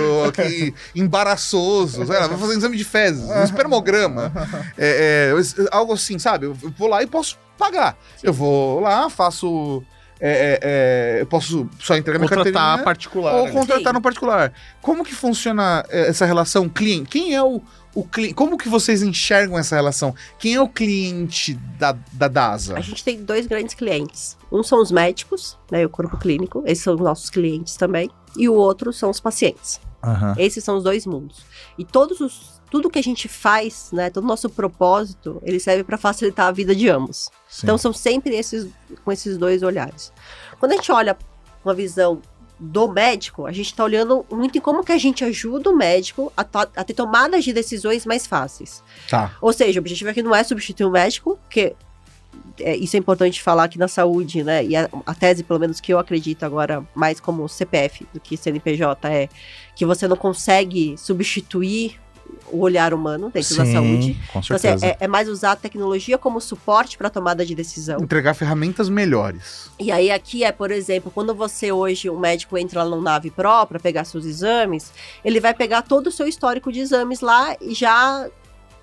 embaraçoso, sei lá, vou fazer um exame de fezes, um espermograma, algo assim, sabe? Eu vou lá e posso pagar. Eu vou lá, faço... eu posso só entregar minha carteirinha... Contratar particular. Ou contratar no particular. Como que funciona essa relação cliente? Quem é o cliente? Como que vocês enxergam essa relação? Quem é o cliente da DASA? A gente tem 2 grandes clientes. Um são os médicos, né, o corpo clínico. Esses são os nossos clientes também. E o outro são os pacientes. Esses são os 2 mundos. E tudo que a gente faz, né, todo o nosso propósito, ele serve para facilitar a vida de ambos. Sim. Então são sempre com esses 2 olhares. Quando a gente olha uma visão do médico, a gente está olhando muito em como que a gente ajuda o médico a ter tomadas de decisões mais fáceis. Tá. Ou seja, o objetivo aqui não é substituir o médico, porque isso é importante falar aqui na saúde, né? E a tese, pelo menos, que eu acredito agora, mais como CPF do que CNPJ, é que você não consegue substituir o olhar humano dentro da Sim, saúde. com Então, assim, certeza. é mais usar a tecnologia como suporte para tomada de decisão. Entregar ferramentas melhores. E aí aqui por exemplo, quando você hoje, um médico entra lá no Nave Pro para pegar seus exames, ele vai pegar todo o seu histórico de exames lá e já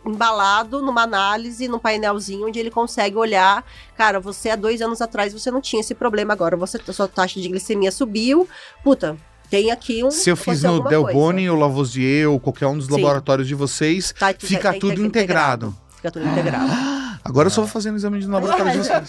embalado numa análise, num painelzinho, onde ele consegue olhar, cara, você há 2 anos atrás você não tinha esse problema, agora sua taxa de glicemia subiu, puta, tem aqui Se eu fiz no Delboni, ou Lavoisier, ou qualquer um dos Sim. laboratórios de vocês, fica tudo integrado. Fica tudo integrado. Agora eu só vou fazendo exame de laboratório de vocês.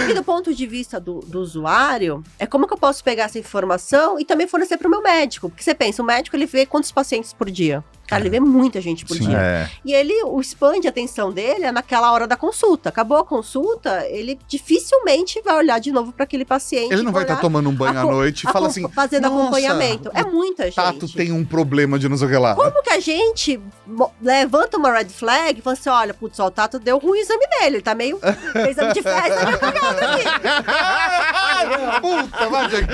E do ponto de vista do usuário, é como que eu posso pegar essa informação e também fornecer para o meu médico? Porque você pensa, o médico ele vê quantos pacientes por dia? Cara, ele vê muita gente por Sim. dia. É. E ele, o span de atenção dele é naquela hora da consulta. Acabou a consulta, ele dificilmente vai olhar de novo para aquele paciente. Ele não vai estar tomando um banho à noite e fala assim, fazendo "Nossa, acompanhamento. É muita gente. Tato tem um problema de não sei o que lá. Como que a gente levanta uma red flag e fala assim, olha, putz, ó, o Tato deu ruim o exame dele, ele tá meio... fez exame de fezes, tá meio cagado aqui. Puta, vai, Jack.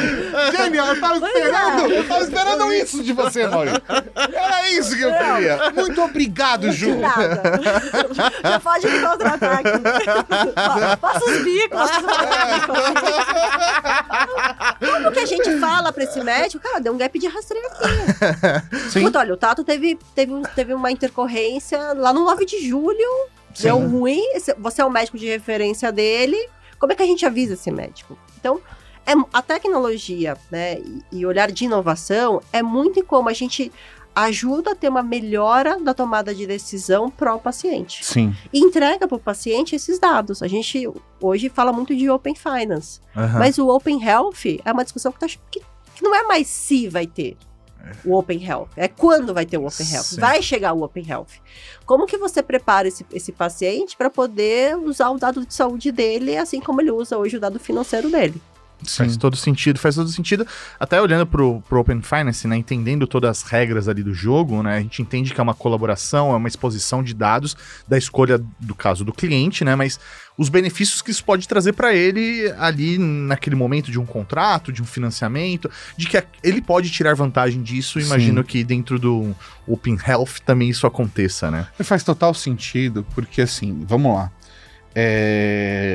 Genial, eu tava esperando isso de você, Mauri. Era isso que eu queria. Muito obrigado, Ju. De nada. Já pode me contratar aqui. Passa os bicos. Como que a gente fala pra esse médico? Cara, deu um gap de rastreio aqui. Sim. Puta, olha, o Tato teve uma intercorrência lá no 9 de julho. Deu ruim. Você é o médico de referência dele. Como é que a gente avisa esse médico? Então, a tecnologia, né, e olhar de inovação é muito em como a gente ajuda a ter uma melhora da tomada de decisão para o paciente. Sim. E entrega para o paciente esses dados. A gente hoje fala muito de Open Finance, Aham. mas o Open Health é uma discussão que não é mais se vai ter o Open Health, é quando vai ter o Open Health. Sim. Vai chegar o Open Health. Como que você prepara esse paciente para poder usar o dado de saúde dele, assim como ele usa hoje o dado financeiro dele? Faz todo sentido, até olhando pro Open Finance, né, entendendo todas as regras ali do jogo, né, a gente entende que é uma colaboração, é uma exposição de dados da escolha do caso do cliente, né, mas os benefícios que isso pode trazer para ele ali naquele momento de um contrato, de um financiamento, de que ele pode tirar vantagem disso, imagino que dentro do Open Health também isso aconteça, né. Faz total sentido, porque assim, vamos lá.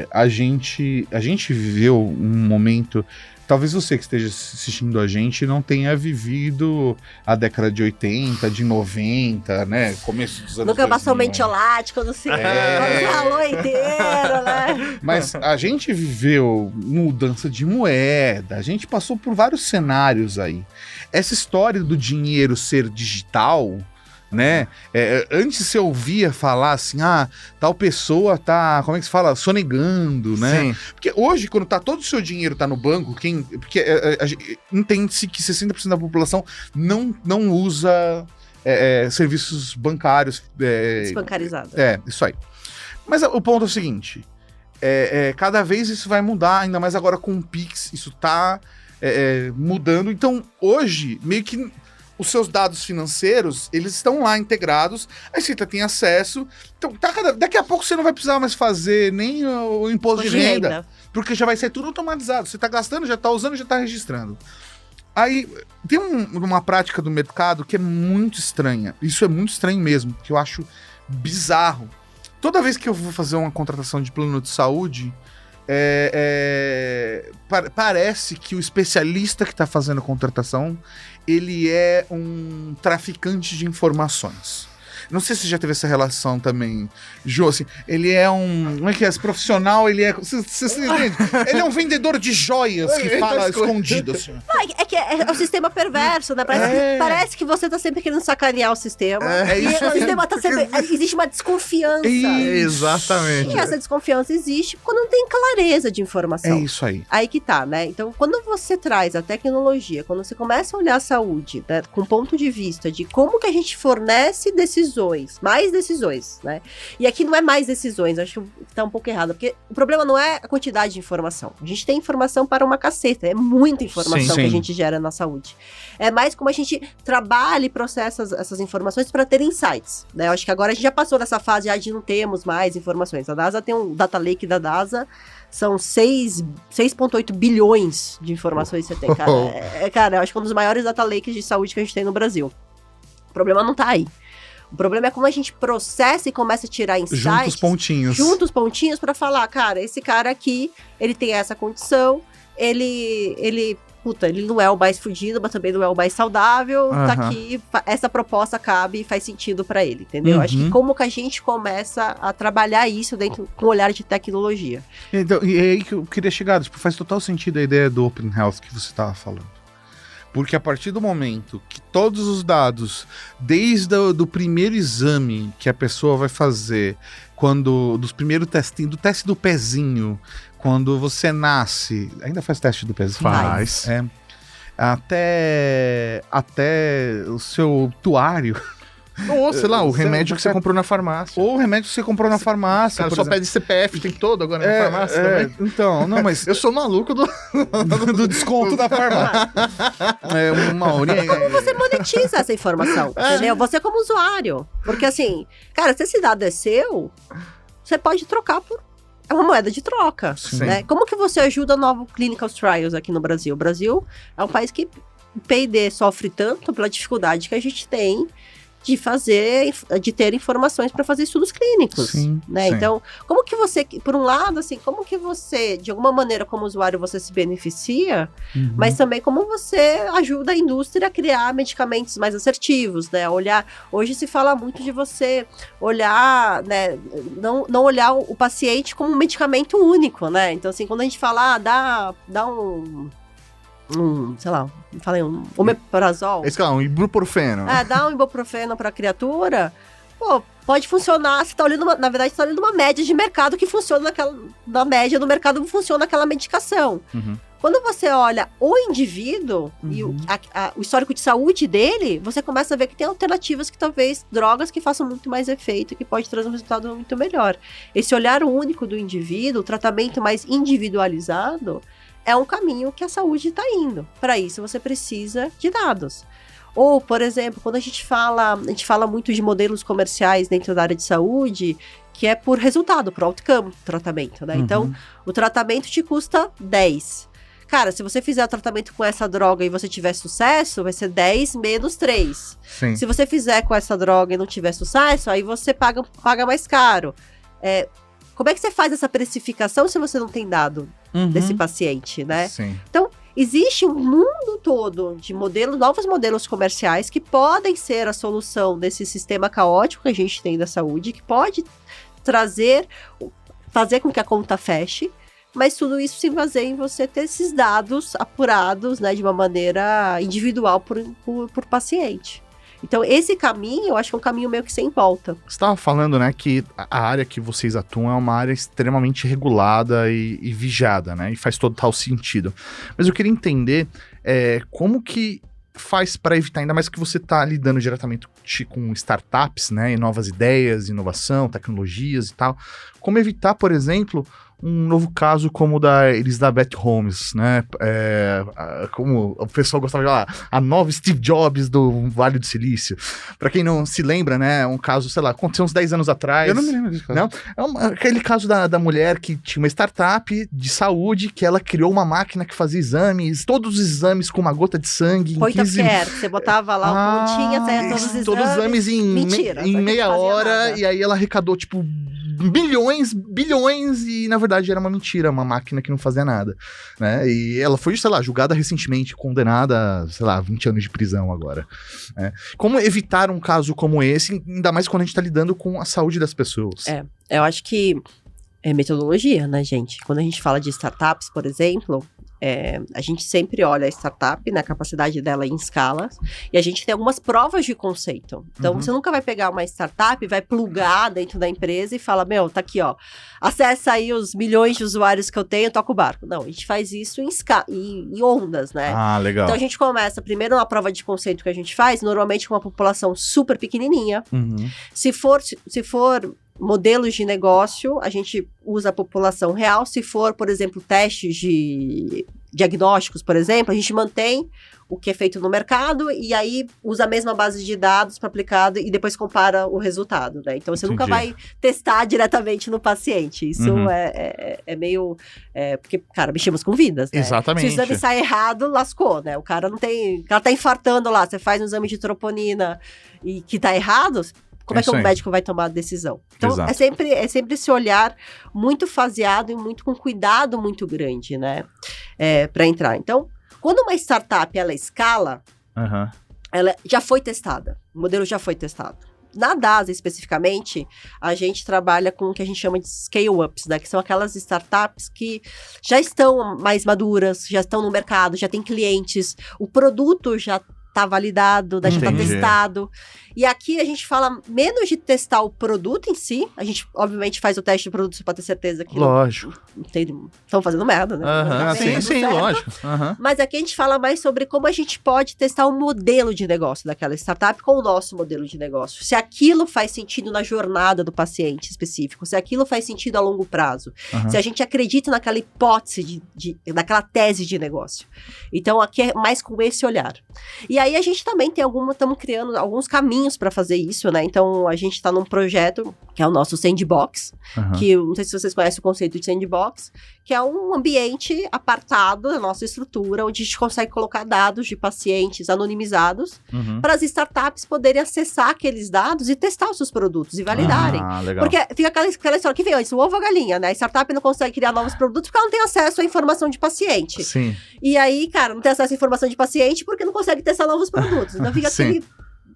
A gente viveu um momento. Talvez você que esteja assistindo a gente não tenha vivido a década de 80, de 90, né? Começo dos anos 2000. Nunca passou mentiolate quando se ralou inteiro, né? Mas a gente viveu mudança de moeda, a gente passou por vários cenários aí. Essa história do dinheiro ser digital, né? Antes você ouvia falar assim, tal pessoa tá, como é que se fala? Sonegando, né? Sim. Porque hoje, quando todo o seu dinheiro tá no banco, porque entende-se que 60% da população não usa serviços bancários. Desbancarizado. Isso aí. Mas o ponto é o seguinte, cada vez isso vai mudar, ainda mais agora com o Pix, isso tá mudando. Então, hoje, meio que os seus dados financeiros, eles estão lá integrados, aí você tem acesso. Então, daqui a pouco você não vai precisar mais fazer nem o imposto de renda, porque já vai ser tudo automatizado. Você tá gastando, já tá usando, já tá registrando. Aí, tem uma prática do mercado que é muito estranha. Isso é muito estranho mesmo, que eu acho bizarro. Toda vez que eu vou fazer uma contratação de plano de saúde, parece que o especialista que está fazendo a contratação, ele é um traficante de informações. Não sei se já teve essa relação também, Jô, assim, ele é um... Como é que é? Esse profissional, ele é... Você entende? Ele é um vendedor de joias que fala escondido, assim. É o sistema perverso, né? Parece que você tá sempre querendo sacanear o sistema. Isso o aí, sistema tá sempre... Existe uma desconfiança. Exatamente. E essa desconfiança existe quando não tem clareza de informação. É isso aí. Aí que tá, né? Então, quando você traz a tecnologia, quando você começa a olhar a saúde, né, com ponto de vista de como que a gente fornece mais decisões, né? E aqui não é mais decisões, acho que tá um pouco errado, porque o problema não é a quantidade de informação. A gente tem informação para uma caceta, é muita informação que a gente gera na saúde. É mais como a gente trabalha e processa essas informações para ter insights, né? Eu acho que agora a gente já passou dessa fase de não temos mais informações. A DASA tem um data lake da DASA, são 6,8 bilhões de informações que você tem, cara. Cara, eu acho que é um dos maiores data lakes de saúde que a gente tem no Brasil. problema não tá aí. O problema é como a gente processa e começa a tirar insights. Junta os pontinhos. Junta os pontinhos pra falar, cara, esse cara aqui, ele tem essa condição, ele não é o mais fudido, mas também não é o mais saudável, tá aqui, essa proposta cabe e faz sentido pra ele, entendeu? Acho que como que a gente começa a trabalhar isso dentro com o olhar de tecnologia. Então, e é aí que eu queria chegar, tipo, faz total sentido a ideia do Open Health que você estava falando. Porque a partir do momento que todos os dados, desde do primeiro exame que a pessoa vai fazer, dos primeiros testes, do teste do pezinho, quando você nasce, ainda faz teste do pezinho? Faz. Até o seu tuário. Ou, sei lá, o remédio que você comprou na farmácia. Ou o remédio que você comprou na farmácia. Cara, só pede CPF, tem todo agora na farmácia também. Então, não, mas... Eu sou maluco do desconto da farmácia. Como você monetiza essa informação, entendeu? Você como usuário. Porque assim, cara, se esse dado é seu, você pode trocar por... É uma moeda de troca, né? Como que você ajuda o novo clinical trials aqui no Brasil? O Brasil é um país que o P&D sofre tanto pela dificuldade que a gente tem de ter informações para fazer estudos clínicos, né? Então, como que você, por um lado, assim, como que você, de alguma maneira, como usuário, você se beneficia, mas também como você ajuda a indústria a criar medicamentos mais assertivos, né? Hoje se fala muito de você olhar, né? Não olhar o paciente como um medicamento único, né? Então, assim, quando a gente fala, dá um omeprazol. Esse é um ibuprofeno. Dá um ibuprofeno pra criatura, pô, pode funcionar, você tá olhando, na verdade, você tá olhando uma média de mercado que funciona na média do mercado que funciona aquela medicação. Quando você olha o indivíduo e o histórico de saúde dele, você começa a ver que tem alternativas que talvez, drogas que façam muito mais efeito, que pode trazer um resultado muito melhor. Esse olhar único do indivíduo, o tratamento mais individualizado, é um caminho que a saúde está indo. Para isso, você precisa de dados. Ou, por exemplo, quando a gente fala muito de modelos comerciais dentro da área de saúde, que é por resultado, por outcome, tratamento, né? Então, o tratamento te custa 10. Cara, se você fizer o tratamento com essa droga e você tiver sucesso, vai ser 10 menos 3. Se você fizer com essa droga e não tiver sucesso, aí você paga mais caro. Como é que você faz essa precificação se você não tem dado desse paciente, né? Então, existe um mundo todo de novos modelos comerciais que podem ser a solução desse sistema caótico que a gente tem da saúde, que pode fazer com que a conta feche, mas tudo isso se baseia em você ter esses dados apurados, né, de uma maneira individual por paciente. Então, esse caminho, eu acho que é um caminho meio que sem volta. Você estava falando, né, que a área que vocês atuam é uma área extremamente regulada e vigiada, né, e faz total sentido. Mas eu queria entender como que faz para evitar, ainda mais que você está lidando diretamente com startups, né, e novas ideias, inovação, tecnologias e tal, como evitar, por exemplo, um novo caso como o da Elizabeth Holmes, né? Como o pessoal gostava de falar, a nova Steve Jobs do Vale do Silício. Pra quem não se lembra, né? Um caso, sei lá, aconteceu uns 10 anos atrás. Eu não me lembro desse caso. Não? Aquele caso da mulher que tinha uma startup de saúde, que ela criou uma máquina que fazia exames, todos os exames com uma gota de sangue. Point of care, você botava lá o pontinho, saia todos os exames. Em meia hora, e aí ela arrecadou, tipo, bilhões, e na verdade era uma mentira, uma máquina que não fazia nada, né? E ela foi, sei lá, julgada recentemente, condenada a, sei lá, 20 anos de prisão agora, né? Como evitar um caso como esse, ainda mais quando a gente tá lidando com a saúde das pessoas? Eu acho que é metodologia, né, gente? Quando a gente fala de startups, por exemplo, a gente sempre olha a startup, na capacidade dela em escala, e a gente tem algumas provas de conceito. Então, você nunca vai pegar uma startup, vai plugar dentro da empresa e fala, tá aqui, ó, acessa aí os milhões de usuários que eu tenho, toca o barco. Não, a gente faz isso em ondas, né? Legal. Então, a gente começa primeiro uma prova de conceito que a gente faz, normalmente com uma população super pequenininha. Se for modelos de negócio, a gente usa a população real. Se for, por exemplo, testes de diagnósticos, por exemplo, a gente mantém o que é feito no mercado e aí usa a mesma base de dados para aplicado e depois compara o resultado, né? Então, você nunca vai testar diretamente no paciente. Isso é meio... porque, cara, mexemos com vidas, né? Exatamente. Se o exame sai errado, lascou, né? O cara não tem... O cara tá infartando lá, você faz um exame de troponina e que tá errado... Como é que o médico vai tomar a decisão? Então, é sempre esse olhar muito faseado e muito com cuidado muito grande, né? Para entrar. Então, quando uma startup, ela escala, ela já foi testada. O modelo já foi testado. Na DASA, especificamente, a gente trabalha com o que a gente chama de scale-ups, né? Que são aquelas startups que já estão mais maduras, já estão no mercado, já tem clientes, o produto já tá validado, já tá testado. E aqui a gente fala menos de testar o produto em si. A gente, obviamente, faz o teste do produto para ter certeza que lógico. Estão fazendo merda, né? Sim, lógico. Mas aqui a gente fala mais sobre como a gente pode testar o modelo de negócio daquela startup com o nosso modelo de negócio. Se aquilo faz sentido na jornada do paciente específico, se aquilo faz sentido a longo prazo, se a gente acredita naquela hipótese, naquela tese de negócio. Então, aqui é mais com esse olhar. E aí a gente também tem estamos criando alguns caminhos para fazer isso, né? Então, a gente está num projeto que é o nosso Sandbox, que eu não sei se vocês conhecem o conceito de Sandbox, que é um ambiente apartado da nossa estrutura, onde a gente consegue colocar dados de pacientes anonimizados para as startups poderem acessar aqueles dados e testar os seus produtos e validarem. Legal. Porque fica aquela história que veio antes, o ovo ou a galinha, né? A startup não consegue criar novos produtos porque ela não tem acesso à informação de paciente. Sim. E aí, cara, não tem acesso à informação de paciente porque não consegue testar novos produtos. Então fica aquele...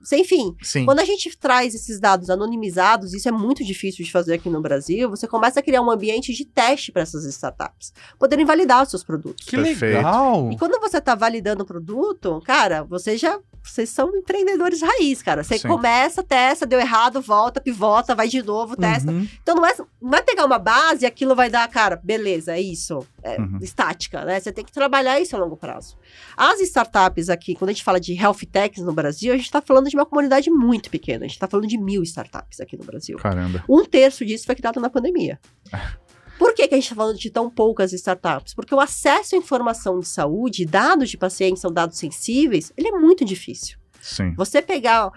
Sem fim. Sim. Quando a gente traz esses dados anonimizados, isso é muito difícil de fazer aqui no Brasil, você começa a criar um ambiente de teste para essas startups poderem validar os seus produtos. Que legal! E quando você está validando o produto, cara, vocês são empreendedores raiz, cara. Você começa, testa, deu errado, volta, pivota, vai de novo, testa. Então não é pegar uma base e aquilo vai dar, cara, beleza, é isso. Estática, né? Você tem que trabalhar isso a longo prazo. As startups aqui, quando a gente fala de health techs no Brasil, a gente está falando de uma comunidade muito pequena. A gente está falando de 1.000 startups aqui no Brasil. Caramba. 1/3 disso foi criado na pandemia. Por que a gente está falando de tão poucas startups? Porque o acesso à informação de saúde, dados de pacientes são dados sensíveis, ele é muito difícil. Sim. Você pegar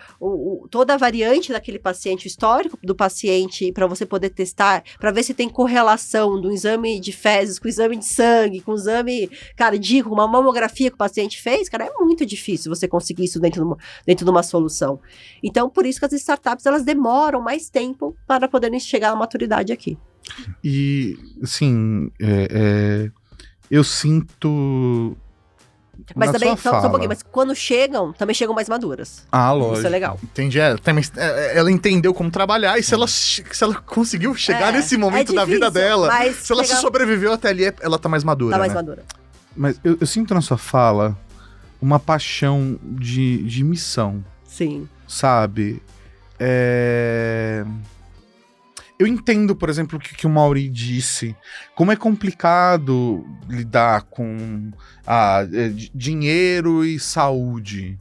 toda a variante daquele paciente, o histórico do paciente, para você poder testar, para ver se tem correlação do exame de fezes com o exame de sangue, com o exame cardíaco, uma mamografia que o paciente fez, cara, é muito difícil você conseguir isso dentro de uma solução. Então, por isso que as startups, elas demoram mais tempo para poderem chegar à maturidade aqui. E, assim, eu sinto... Mas na também, sua só um fala. pouquinho, mas quando chegam, também chegam mais maduras. Lógico. Isso é legal. Entendi. Ela entendeu como trabalhar e se ela conseguiu chegar nesse momento da vida dela, se ela se sobreviveu até ali, ela tá mais madura. Tá mais né? madura. Mas eu sinto na sua fala uma paixão de missão, Sim. sabe? Eu entendo, por exemplo, o que o Mauri disse. Como é complicado lidar com dinheiro e saúde.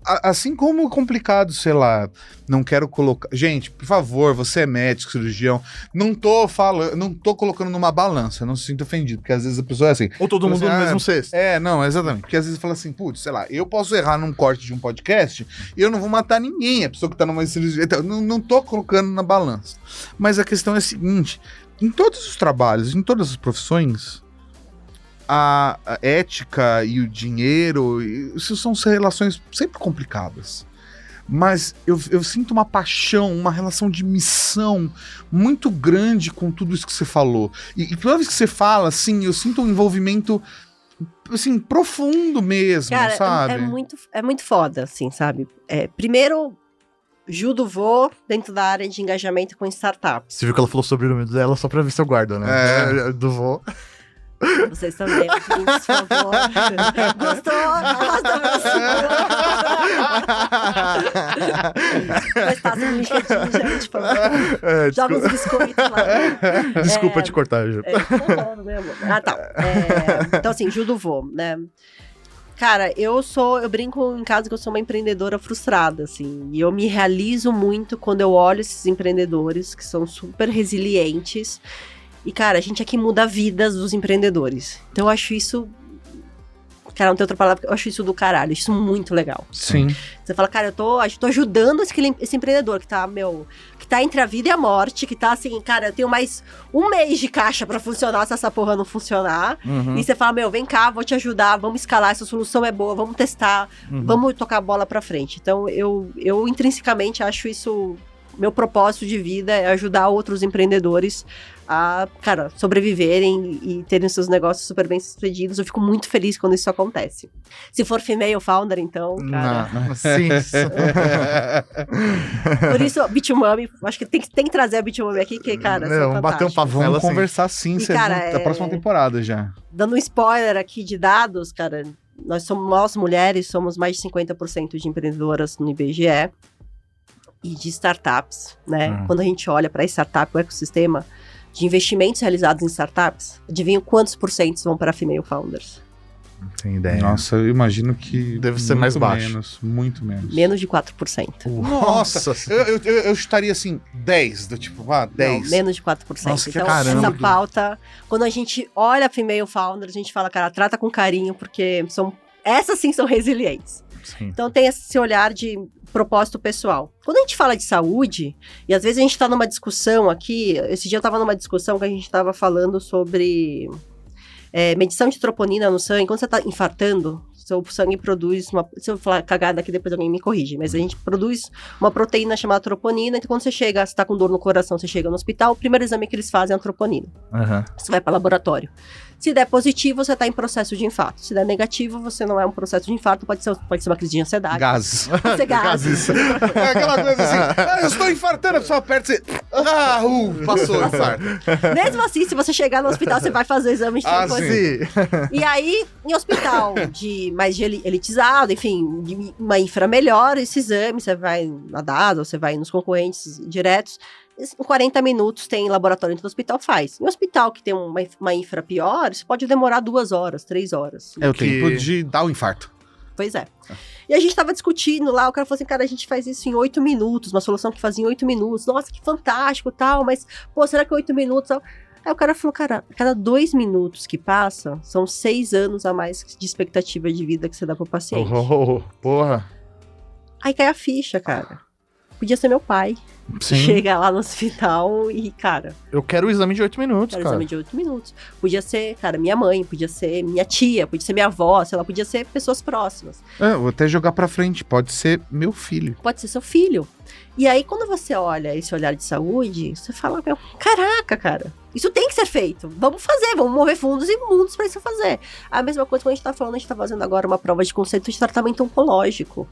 Assim como é complicado, sei lá, não quero colocar... Gente, por favor, você é médico, cirurgião, não tô colocando numa balança, não se sinta ofendido, porque às vezes a pessoa é assim... Ou todo mundo no mesmo cesto. Não, exatamente, porque às vezes fala assim, putz, sei lá, eu posso errar num corte de um podcast e eu não vou matar ninguém, a pessoa que tá numa cirurgia, então, não tô colocando na balança. Mas a questão é a seguinte, em todos os trabalhos, em todas as profissões... A ética e o dinheiro, isso são relações sempre complicadas. Mas eu sinto uma paixão, uma relação de missão muito grande com tudo isso que você falou. E toda vez que você fala, assim, eu sinto um envolvimento, assim, profundo mesmo, cara, sabe? É muito foda, assim, sabe? Primeiro, Ju do Vô, dentro da área de engajamento com startups. Você viu que ela falou sobre o nome dela só pra ver se eu guardo, né? Do Vô. Vocês também, ouvintes, por favor. Gostou? Mas passa no LinkedIn, gente, por favor. Joga os biscoitos lá. Desculpa te cortar, Ju. Tá falando mesmo. Tá. Então, assim, Ju do Vô, né? Cara, eu brinco em casa que eu sou uma empreendedora frustrada, assim, e eu me realizo muito quando eu olho esses empreendedores que são super resilientes, e, cara, a gente aqui muda vidas dos empreendedores, então eu acho isso, cara, não tem outra palavra, eu acho isso do caralho, isso muito legal. Sim. Você fala, cara, eu tô ajudando esse empreendedor que tá entre a vida e a morte, que tá assim, cara, eu tenho mais um mês de caixa pra funcionar se essa porra não funcionar. E você fala, vem cá, vou te ajudar, vamos escalar, essa solução é boa, vamos testar, vamos tocar a bola pra frente. Então, eu intrinsecamente acho isso, meu propósito de vida é ajudar outros empreendedores a, cara, sobreviverem e terem seus negócios super bem sucedidos. Eu fico muito feliz quando isso acontece. Se for female founder, então, cara... Sim. Por isso, Bitumami, acho que tem que trazer a Bitumami aqui, que, cara, vamos bater um papo. Vamos conversar sim, cara, da próxima temporada já. Dando um spoiler aqui de dados, cara, nós mulheres somos mais de 50% de empreendedoras no IBGE e de startups, né? Quando a gente olha para startup, o ecossistema de investimentos realizados em startups, adivinha quantos porcentos vão para female founders? Não tenho ideia. Nossa, eu imagino que deve ser mais baixo. Muito menos. Menos de 4%. Nossa, eu estaria assim, 10, do tipo, 10. Não, menos de 4%. Nossa, então, caramba. essa pauta, quando a gente olha a female founders, a gente fala, cara, trata com carinho, porque essas sim são resilientes. Sim. Então tem esse olhar de propósito pessoal. Quando a gente fala de saúde, e às vezes a gente tá numa discussão aqui, esse dia eu tava numa discussão que a gente tava falando sobre medição de troponina no sangue. Quando você tá infartando, seu sangue produz se eu falar cagada aqui, depois alguém me corrige, mas a gente produz uma proteína chamada troponina, então quando você tá com dor no coração, você chega no hospital, o primeiro exame que eles fazem é a troponina. Você vai para laboratório. Se der positivo, você tá em processo de infarto. Se der negativo, você não é um processo de infarto, pode ser uma crise de ansiedade. Gases. Pode ser gases. É aquela coisa assim, eu estou infartando, a pessoa aperta e você... passou o infarto. Mesmo assim, se você chegar no hospital, você vai fazer o exame de troponina. E aí, em hospital mais elitizado, enfim, de uma infra melhor, esse exame, você vai na DASA, você vai nos concorrentes diretos, em 40 minutos tem laboratório dentro do hospital, faz. Em hospital que tem uma infra pior, isso pode demorar 2 horas, 3 horas. É o tempo de dar o infarto. Pois é. E a gente tava discutindo lá, o cara falou assim, cara, a gente faz isso em 8 minutos, uma solução que fazia em 8 minutos. Nossa, que fantástico, tal, mas, pô, será que 8 minutos... Tal? Aí o cara falou, cara, a cada 2 minutos que passa, são 6 anos a mais de expectativa de vida que você dá pro paciente. Porra. Aí cai a ficha, cara. Podia ser meu pai. Sim. Chega lá no hospital e, cara... Eu quero o exame de 8 minutos, quero cara. Exame de 8 minutos. Podia ser, cara, minha mãe, podia ser minha tia, podia ser minha avó, sei lá, podia ser pessoas próximas. Vou até jogar pra frente, pode ser meu filho. Pode ser seu filho. E aí, quando você olha esse olhar de saúde, você fala, caraca, cara, isso tem que ser feito. Vamos fazer, vamos mover fundos e mundos pra isso fazer. A mesma coisa quando a gente tá falando, a gente tá fazendo agora uma prova de conceito de tratamento oncológico.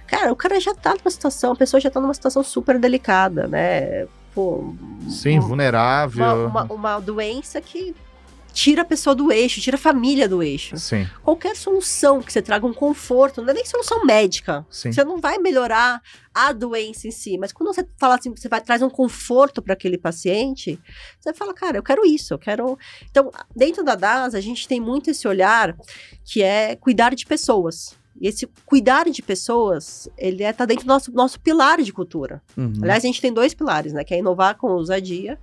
Cara, o cara já tá numa situação, a pessoa já tá numa situação super delicada, né? Pô, sim, vulnerável. Uma doença que tira a pessoa do eixo, tira a família do eixo. Sim. Qualquer solução que você traga um conforto, não é nem solução médica. Sim. Você não vai melhorar a doença em si, mas quando você fala assim, você traz um conforto para aquele paciente, você fala, cara, eu quero isso, eu quero... Então, dentro da DASA, a gente tem muito esse olhar que é cuidar de pessoas. E esse cuidar de pessoas, ele tá dentro do nosso pilar de cultura. Aliás, a gente tem 2 pilares, né? Que é inovar com ousadia,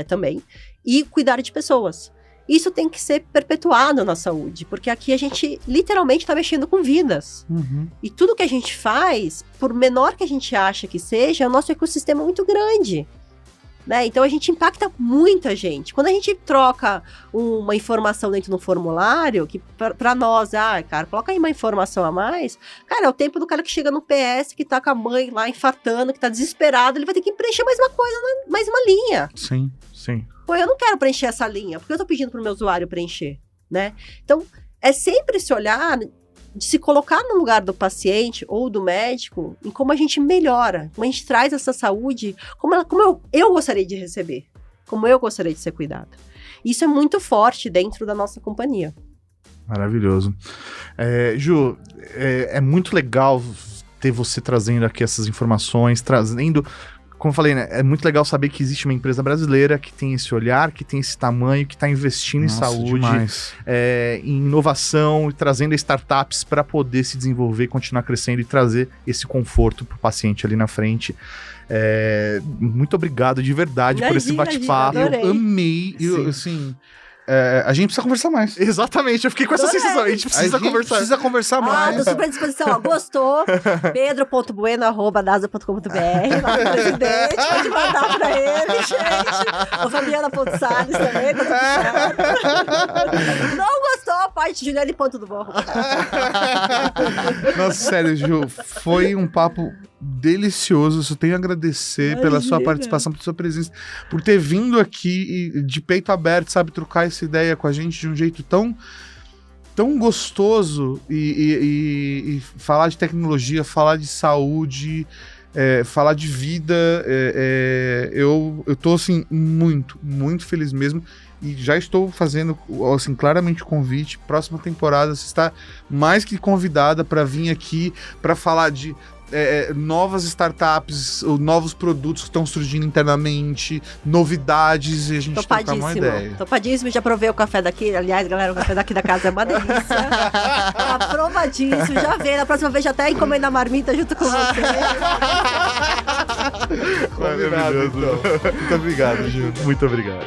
também, e cuidar de pessoas. Isso tem que ser perpetuado na saúde, porque aqui a gente literalmente tá mexendo com vidas. E tudo que a gente faz, por menor que a gente acha que seja, o nosso ecossistema é muito grande. Né? Então a gente impacta muita gente. Quando a gente troca uma informação dentro do formulário, que pra nós, cara, coloca aí uma informação a mais, cara, é o tempo do cara que chega no PS, que tá com a mãe lá infartando, que tá desesperado, ele vai ter que preencher mais uma coisa, mais uma linha. Sim. Pô, eu não quero preencher essa linha, porque eu tô pedindo pro meu usuário preencher, né? Então, é sempre esse olhar de se colocar no lugar do paciente ou do médico em como a gente melhora, como a gente traz essa saúde, como eu gostaria de receber, como eu gostaria de ser cuidada. Isso é muito forte dentro da nossa companhia. Maravilhoso. Ju, é muito legal ter você trazendo aqui essas informações, trazendo como eu falei, né? É muito legal saber que existe uma empresa brasileira que tem esse olhar, que tem esse tamanho, que está investindo em saúde, em inovação e trazendo startups para poder se desenvolver, continuar crescendo e trazer esse conforto para o paciente ali na frente. Muito obrigado de verdade por esse bate-papo. Eu amei, assim... a gente precisa conversar mais. Exatamente, eu fiquei com essa sensação. A gente precisa conversar. Precisa conversar mais. Tô super à disposição. Ó, gostou? pedro.bueno@dasa.com.br, lá do presidente, pode mandar pra ele, gente. O Fabiana.Salles também, tá tudo certo. Não gostou? Parte Juliane.do. Nossa, sério, Ju, foi um papo delicioso. Eu só tenho a agradecer pela sua participação, pela sua presença, por ter vindo aqui e de peito aberto, sabe, trocar essa ideia com a gente de um jeito tão gostoso e falar de tecnologia, falar de saúde, falar de vida. Eu tô, assim, muito, muito feliz mesmo. E já estou fazendo, assim, claramente o convite. Próxima temporada você está mais que convidada para vir aqui para falar de novas startups, novos produtos que estão surgindo internamente, novidades, e a gente trocar uma ideia. Topadíssimo, já provei o café daqui. Aliás, galera, o café daqui da casa é uma delícia. Aprovadíssimo, já veio. Na próxima vez já até encomenda a marmita junto com você. Maravilhoso. Muito obrigado, Gil. Muito obrigado.